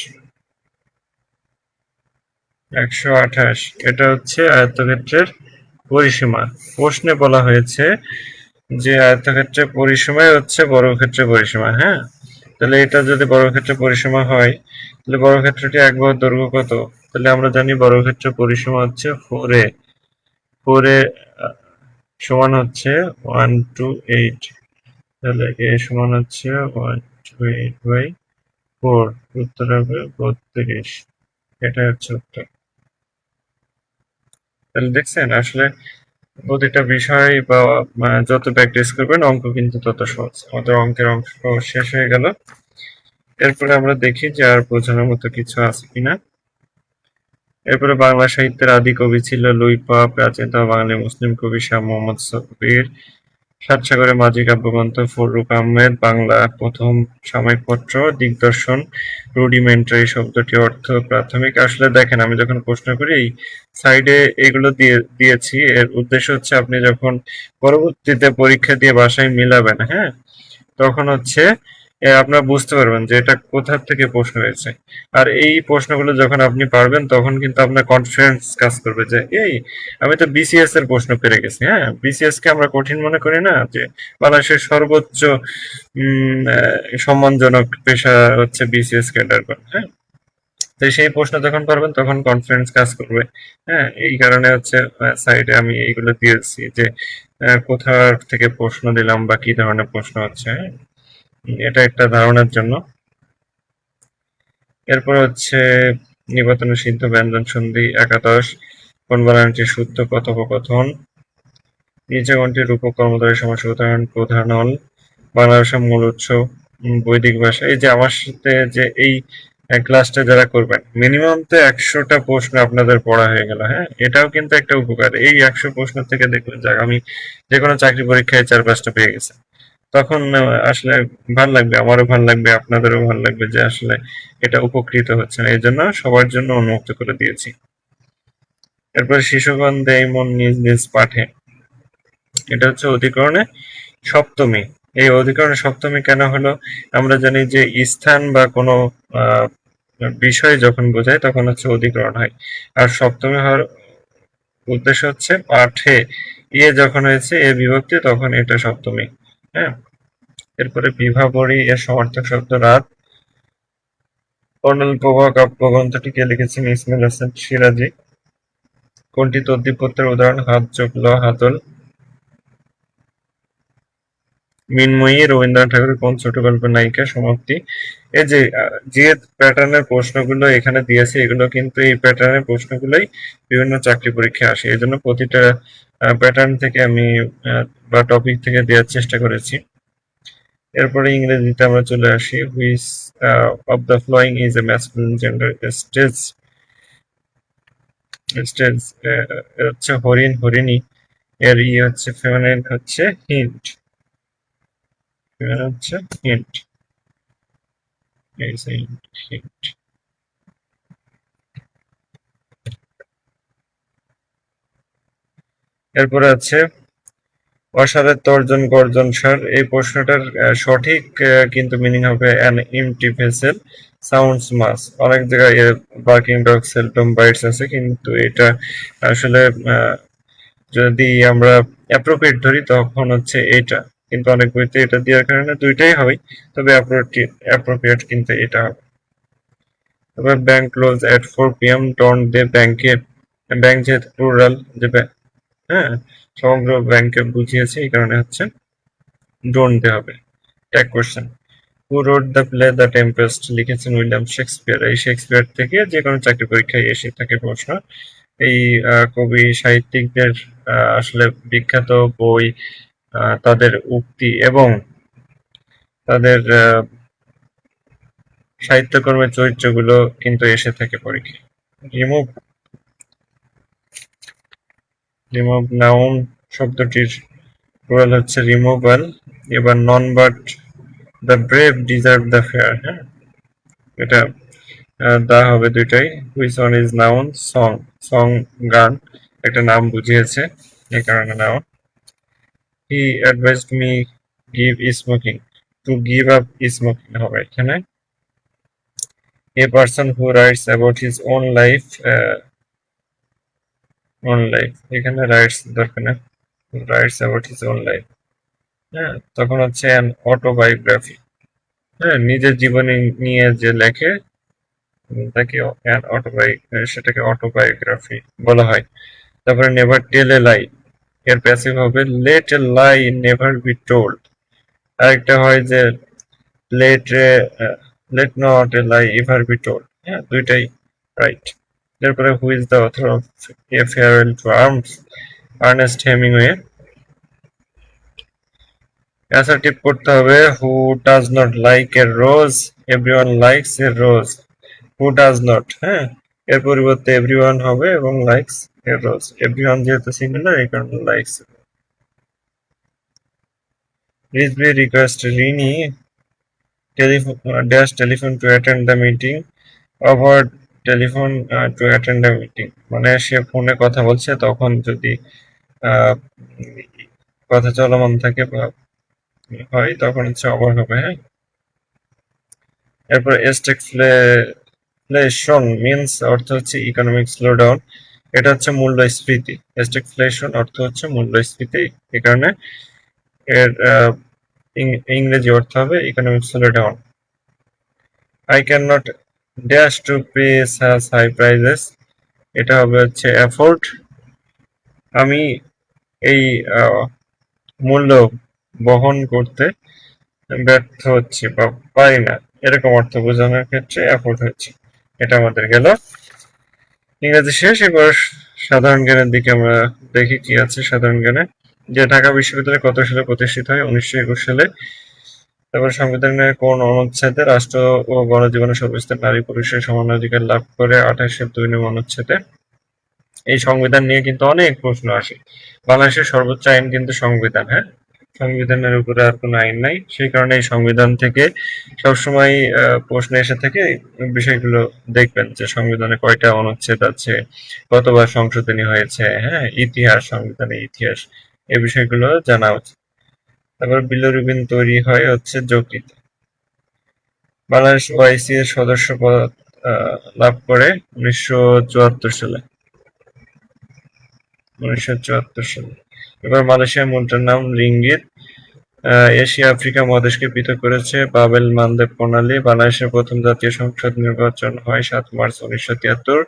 এটা হচ্ছে আয়তক্ষেত্রের পরিসীমা। প্রশ্নে বলা হয়েছে যে আয়তক্ষেত্রের পরিসীমাই হচ্ছে বর্গক্ষেত্রের পরিসীমা। হ্যাঁ, তাহলে এটা যদি বর্গক্ষেত্রের পরিসীমা হয়, তাহলে বর্গক্ষেত্রটি এক বাহুর দৈর্ঘ্য কত? তাহলে আমরা জানি বর্গক্ষেত্রের পরিসীমা হচ্ছে 4a। 4a সমান হচ্ছে 128, তাহলে a সমান হচ্ছে 128/4, উত্তর হবে 32। এটা হচ্ছে উত্তর। তাহলে দেখছেন আসলে প্রতিটা বিষয় বা যত প্র্যাকটিস করবেন অঙ্ক কিন্তু তত সহজ। আমাদের অঙ্কের অংশ শেষ হয়ে গেল। এরপরে আমরা দেখি যে আর বোঝানোর মতো কিছু আছে কিনা। এরপরে বাংলা সাহিত্যের আদি কবি ছিল লুইপা, প্রাচীনতম বাঙালি মুসলিম কবি শাহ মোহাম্মদ শফীর, সাতসাগরের মাঝি কাব্যগ্রন্থ ফররুখ আহমেদ, বাংলা প্রথম সাময়িক পত্র দিগদর্শন। রুডিমেন্টারি শব্দটির অর্থ প্রাথমিক। আসলে দেখেন আমি যখন প্রশ্ন করি এই সাইডে এগুলো দিয়েছি, এর উদ্দেশ্য হচ্ছে আপনি যখন পরবর্তীতে পরীক্ষা দিয়ে বাসায় মিলাবেন, হ্যাঁ, তখন হচ্ছে আপনারা বুঝতে পারবেন যে এটা কোথা থেকে প্রশ্ন হয়েছে। আর এই প্রশ্নগুলো যখন আপনি পারবেন তখন কিন্তু আপনার কনফিডেন্স কাজ করবে যে এই আমি তো বিসিএস এর প্রশ্ন পেরে গেছি। হ্যাঁ, বিসিএস কে আমরা কঠিন মনে করি না, যে বাংলাদেশের সর্বোচ্চ সম্মানজনক পেশা হচ্ছে বিসিএস ক্যাডার। হ্যাঁ, তো সেই প্রশ্ন যখন পারবেন তখন কনফিডেন্স কাজ করবে। হ্যাঁ, এই কারণে হচ্ছে সাইডে আমি এইগুলো দিয়েছি যে কোথা থেকে প্রশ্ন দিলাম বা কি ধরনের প্রশ্ন হচ্ছে। হ্যাঁ, এটা একটা ধারণার জন্য। এরপর হচ্ছে নিপাতন সিদ্ধ ব্যঞ্জন সন্ধি একাদশ, কোন বানানটি শুদ্ধ কথোপকথন, নিচে কোনটি রূপক কর্মধারয় সমাসের উদাহরণ প্রধান হল, বাংলা ভাষার মূল উৎস বৈদিক ভাষা। এই যে আমার সাথে যে এই ক্লাসটা যারা করবেন মিনিমাম তো 100টা প্রশ্ন আপনাদের পড়া হয়ে গেল। হ্যাঁ, এটাও কিন্তু একটা উপকার। এই 100 প্রশ্ন থেকে দেখবেন যে আমি যে কোনো চাকরি পরীক্ষায় 4-5টা পেয়ে গেছে, তখন আসলে ভাল লাগবে, আমারও ভাল লাগবে, আপনাদেরও ভাল লাগবে যে আসলে এটা উপকৃত হচ্ছেন। এই জন্য সবার জন্য উন্মুক্ত করে দিয়েছি। এরপর শিশুগণ দেয় মন নিজ নিজ পাঠে, এটা হচ্ছে অধিকরণে সপ্তমী। এই অধিকরণে সপ্তমী কেন হলো? আমরা জানি যে স্থান বা কোনো বিষয় যখন বোঝায় তখন হচ্ছে অধিকরণ হয়, আর সপ্তমী হওয়ার উদ্দেশ্য হচ্ছে পাঠে ইয়ে যখন হয়েছে এ বিভক্তি তখন এটা সপ্তমী। হ্যাঁ, এরপরে বিভাবরী এর সমার্থক শব্দ রাত। কর্নেল প্রভা কাব্যগ্রন্থটি কে লিখেছেন? ইসমাইল হাসান সিরাজি। কোনটি তদ্বিপত্রের উদাহরণ? হাত যোগ ল হাতল। মৃন্ময়ী রবীন্দ্রনাথ ঠাকুরের কোন ছোট গল্পের নায়িকা? সমাপ্তি। এই যে প্যাটার্নের প্রশ্নগুলো এখানে দিয়েছে এগুলো কিন্তু এই প্যাটার্নের প্রশ্নগুলোই বিভিন্ন চাকরি পরীক্ষায় আসে, এই জন্য প্রতিটা প্যাটার্ন থেকে আমি বা টপিক থেকে দেওয়ার চেষ্টা করেছি। এরপরে ইংরেজিতে আমরা চলে আসি। Which of the following is a masculine gender stage? Stage হচ্ছে হরিণ হরিণী, এর হচ্ছে ফেমিনিন হচ্ছে হিন্ট, হচ্ছে হিন্ট। হিন্ট। এরপরে আছে অসারের তর্জন গর্জন সার। এই প্রশ্নটার সঠিক কিন্তু মিনিং হবে অ্যান এমটি ভেসেল সাউন্ডস মাস। অনেক জায়গায় বার্কিং ডগ সেলডম বাইটস আছে, কিন্তু এটা আসলে যদি আমরা অ্যাপ্রোপ্রিয়েট ধরি তখন হচ্ছে এটা, কিন্তু অনেক বইতে এটা দেওয়ার কারণে দুইটাই হয়, তবে অ্যাপ্রোপ্রিয়েট কিন্তু এটা হবে। তবে bank close at 4 PM, don't they ব্যাংকে, ব্যাংক যেহেতু প্লুরাল, যে হ্যাঁ সমগ্র ব্যাংকে বুঝিয়েছে, এই কারণে হচ্ছে ডোন্ট দে হবে। Tag question, who wrote the play the Tempest, লিখেছেন উইলিয়াম শেক্সপিয়ার। এই শেক্সপিয়ার থেকে যে কোনো চাকরি পরীক্ষায় এসে থাকে প্রশ্ন। এই কবি সাহিত্যিকদের আসলে বিখ্যাত বই, তাদের উক্তি এবং তাদের সাহিত্যকর্মের চরিত্রগুলো কিন্তু এসে থাকে পরীক্ষায়। রিমুভ রিমুভ নাউন শব্দটির প্লুরাল হচ্ছে রিমুভাল। এবার none but the brave deserve the fair. হ্যাঁ, এটা দা হবে দুইটাই। Which one is noun? Song. Song গান, একটা নাম বুঝিয়েছে, এই কারণে noun. He advised me give smoking, to give up smoking হবে এখানে। A person who writes about his own life, এখানে রাইটস দরকার না, writes about his own life. হ্যাঁ, তখন হচ্ছে অ্যান অটোবায়োগ্রাফি। হ্যাঁ, নিজের জীবনী নিয়ে যে লেখে তাকে সেটাকে অটোবায়োগ্রাফি বলা হয়। তারপরে নেভার টেল এ লাই, এর প্যাসিভ হবে let a lie never be told. আরেকটা হয় যে let let not a lie ever be told. হ্যাঁ, দুইটাই রাইট। তারপরে who is the author of A Farewell to Arms? Ernest Hemingway. Assertive করতে হবে who does not like a rose, everyone likes a rose. Who does not, হ্যাঁ, এর পরিবর্তে everyone হবে এবং লাইকস এ রোজ। এভরিওয়ান যেহেতু singular, এই কারণে likes. Rizvi request Rini telephone to attend the meeting, over telephone to attend a meeting, মানে সে ফোনে কথা বলছে, তখন যদি আহ, কথা চলমান থাকে বা হয় তখন হচ্ছে ওভার হবে। হ্যাঁ, এরপর স্ট্যাগফ্লেশন মিন্স অর্থ হচ্ছে ইকোনমিক স্লোডাউন, এটা হচ্ছে মূল্যস্ফীতি। স্ট্যাগফ্লেশন অর্থ হচ্ছে মূল্যস্ফীতি, এই কারণে এর ইংরেজি অর্থ হবে economic slowdown. I cannot dash to pay such high prices, এটা হবে হচ্ছে অ্যাফোর্ড, আমি এই মূল্য বহন করতে ব্যর্থ হচ্ছি বা পারি না, এরকম অর্থ বোঝানোর ক্ষেত্রে অ্যাফোর্ড হচ্ছে। এটা আমাদের গেল ইংরেজি শেষ। এবার সাধারণ জ্ঞানের দিকে আমরা দেখি কি আছে সাধারণ জ্ঞানে। যে ঢাকা বিশ্ববিদ্যালয় কত সালে প্রতিষ্ঠিত হয়? 1921 সালে। তারপর সংবিধানের কোন অনুচ্ছেদে রাষ্ট্র ও গণজীবনে সর্বস্তরের নারী পুরুষের সমান অধিকার লাভ করে? 28-2 অনুচ্ছেদে। এই সংবিধান নিয়ে কিন্তু অনেক প্রশ্ন আসে। বাংলাদেশের সর্বোচ্চ আইন কিন্তু সংবিধান। হ্যাঁ, সংবিধানের উপরে আর কোনো আইন নাই, সেই কারণে এই সংবিধান থেকে সবসময় প্রশ্ন এসে থাকে। বিষয়গুলো দেখবেন যে সংবিধানে কয়টা অনুচ্ছেদ আছে, কতবার সংশোধনী হয়েছে, হ্যাঁ, ইতিহাস, সংবিধানের ইতিহাস, এই বিষয়গুলো জানা উচিত। তারপর বিলিরুবিন তৈরি হয় হচ্ছে যকৃতে। বাংলাদেশ ওআইসি এর সদস্য পদ লাভ করে 1974 সালে। 1974 সালে। এবার মালয়েশিয়ার মুদ্রার নাম রিঙ্গিত। এশিয়া আফ্রিকা মহাদেশকে পৃথক করেছে বাবেল মানদেব প্রণালী। বাংলাদেশের প্রথম জাতীয় সংসদ নির্বাচন হয় 7 মার্চ 1973।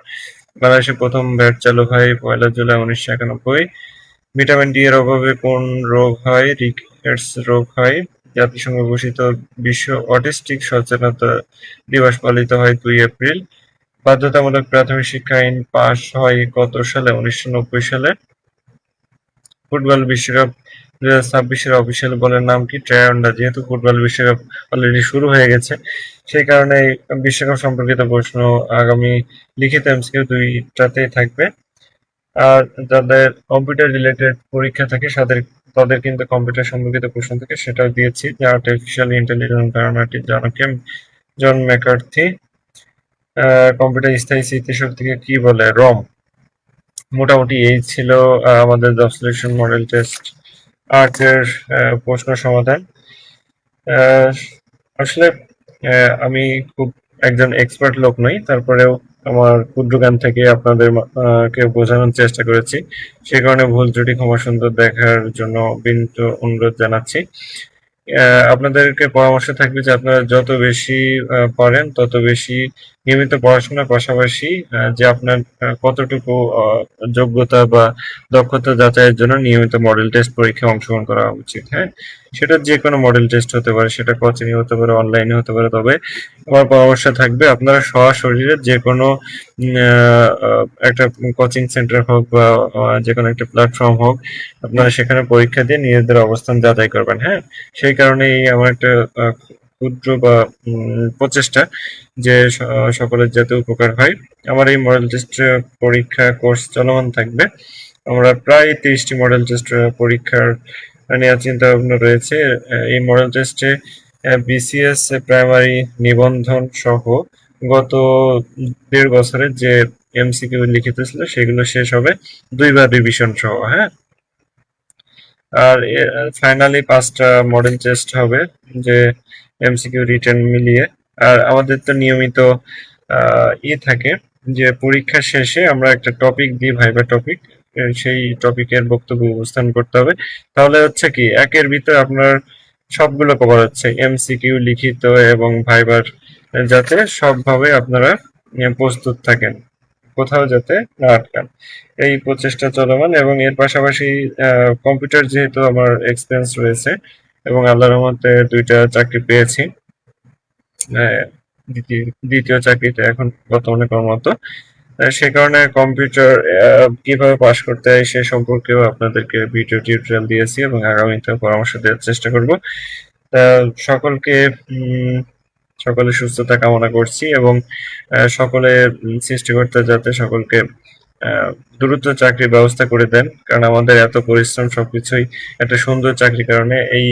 বাংলাদেশে প্রথম ভ্যাট চালু হয় 1 জুলাই 1991। ভিটামিন ডি এর অভাবে কোন রোগ হয়? রিকেটস রোগ হয়। জাতিসংঘ ঘোষিত বিশ্ব অটিস্টিক সচেতনতা দিবস পালিত হয় 2 এপ্রিল। বাধ্যতামূলক প্রাথমিক শিক্ষা আইন পাস হয় কত সালে? 1990 সালে। ফুটবল বিশ্বকাপ 2026-এর অফিসিয়াল বলের নাম কি? ট্রায়ান্ডা। যেহেতু ফুটবল বিশ্বকাপ অলরেডি শুরু হয়ে গেছে, সেই কারণে বিশ্বকাপ সম্পর্কিত প্রশ্ন আগামী লিখিত এমসিকিউ দুইটাতেই থাকবে। আর যাদের কম্পিউটার রিলেটেড পরীক্ষা থাকে তাদের কিন্তু কম্পিউটার সম্পর্কিত প্রশ্ন থাকে, সেটাও দিয়েছি। যে আর্টিফিশিয়াল ইন্টেলিজেন্স ধারণাটি জন ম্যাকার্থি। কম্পিউটার স্থায়ী স্মৃতিশক্তিকে কি বলে? রম। মোটামুটি এই ছিল আমাদের জব সিলেকশন মডেল টেস্ট আর্টের প্রশ্ন সমাধান। আহ, আসলে আমি খুব একজন এক্সপার্ট লোক নই, তারপরেও আমার ক্ষুদ্র জ্ঞান থেকে আপনাদের কে বোঝানোর চেষ্টা করেছি। সে কারণে ভুল ত্রুটি ক্ষমা সুন্দর দেখার জন্য বিনীত অনুরোধ জানাচ্ছি। আপনাদেরকে পরামর্শ থাকবে যে আপনারা যত বেশি পারেন তত বেশি নিয়মিত পড়াশোনার পাশাপাশি যে আপনার কতটুকু যোগ্যতা বা দক্ষতা যাচাইয়ের জন্য নিয়মিত মডেল টেস্ট পরীক্ষায় অংশগ্রহণ করা উচিত। হ্যাঁ, সেটা যে কোনো মডেল টেস্ট হতে পারে, সেটা কোচিং হতে পারে, অনলাইনে হতে পারে। তবে আমার পরামর্শ থাকবে আপনারা সশরীরে যে কোনো একটা কোচিং সেন্টার হোক বা যে কোনো একটা প্ল্যাটফর্ম হোক, আপনারা সেখানে পরীক্ষা দিয়ে নিজেদের অবস্থান যাচাই করবেন। হ্যাঁ, সেই কারণেই আমার একটা ক্ষুদ্র বা প্রচেষ্টা যে সকলের যাতে উপকার হয়। আমার এই মডেল টেস্ট পরীক্ষা কোর্স চলমান থাকবে। আমরা প্রায় 30টি মডেল টেস্ট পরীক্ষার নেওয়ার চিন্তা ভাবনা রয়েছে। এই মডেল টেস্টে বিসিএস প্রাইমারি নিবন্ধন সহ গত 1.5 বছরের যে এমসিকিউ লিখিত ছিল সেগুলো শেষ হবে 2বার রিভিশন সহ। হ্যাঁ, আর ফাইনালি 5টা মডেল টেস্ট হবে, যে এমসিকিউ রিটেন মিলিয়ে। আর আমাদের তো নিয়মিত থাকে যে পরীক্ষা শেষে আমরা একটা টপিক দিই, ভাইবা টপিক। সেই টপিকের বক্তব্য উপস্থান করতে হবে। তাহলে হচ্ছে কি, একের ভিতরে আপনার সবগুলো কভার হচ্ছে, এমসিকিউ, লিখিত এবং ভাইবার, যাতে সবভাবে আপনারা প্রস্তুত থাকেন, কোথাও যাতে না আটকান। এই প্রচেষ্টা চলমান, এবং এর পাশাপাশি কম্পিউটার যেহেতু আমার এক্সপিরিয়েন্স রয়েছে এবং আল্লাহর রহমতে 2টা চাকরি পেয়েছি, আহ, দ্বিতীয় দ্বিতীয় চাকরিতে এখন বর্তমানে কর্মরত। সে কারণে কম্পিউটার কিভাবে পাস করতে হয় সে সম্পর্কেও আপনাদেরকে ভিডিও টিউটোরিয়াল দিয়েছি এবং আগামীতে পরামর্শ দেওয়ার চেষ্টা করব। সকলকে সকলের সুস্থতা কামনা করছি, এবং সকলে সৃষ্টিকর্তা যাতে সকলকে দ্রুত চাকরির ব্যবস্থা করে দেন, কারণ আমাদের এত পরিশ্রম সবকিছুই একটা সুন্দর চাকরির কারণে। এই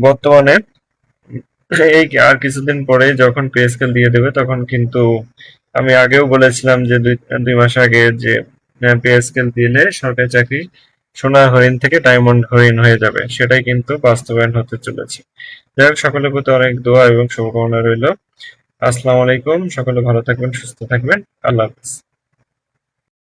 বর্তমানে এই আর কিছুদিন পরে যখন পে স্কেল দিয়ে দেবে তখন কিন্তু, আমি আগেও বলেছিলাম যে 2 মাস আগে, যে পে স্কেল দিলে সরকারি চাকরি সোনার হরিণ থেকে ডায়মন্ড হরিণ হয়ে যাবে, সেটাই কিন্তু বাস্তবায়ন হতে চলেছে। যাই হোক, সকলের প্রতি অনেক দোয়া এবং শুভকামনা রইল। আসসালামু আলাইকুম, সকলে ভালো থাকবেন, সুস্থ থাকবেন, আল্লাহ হাফিজ।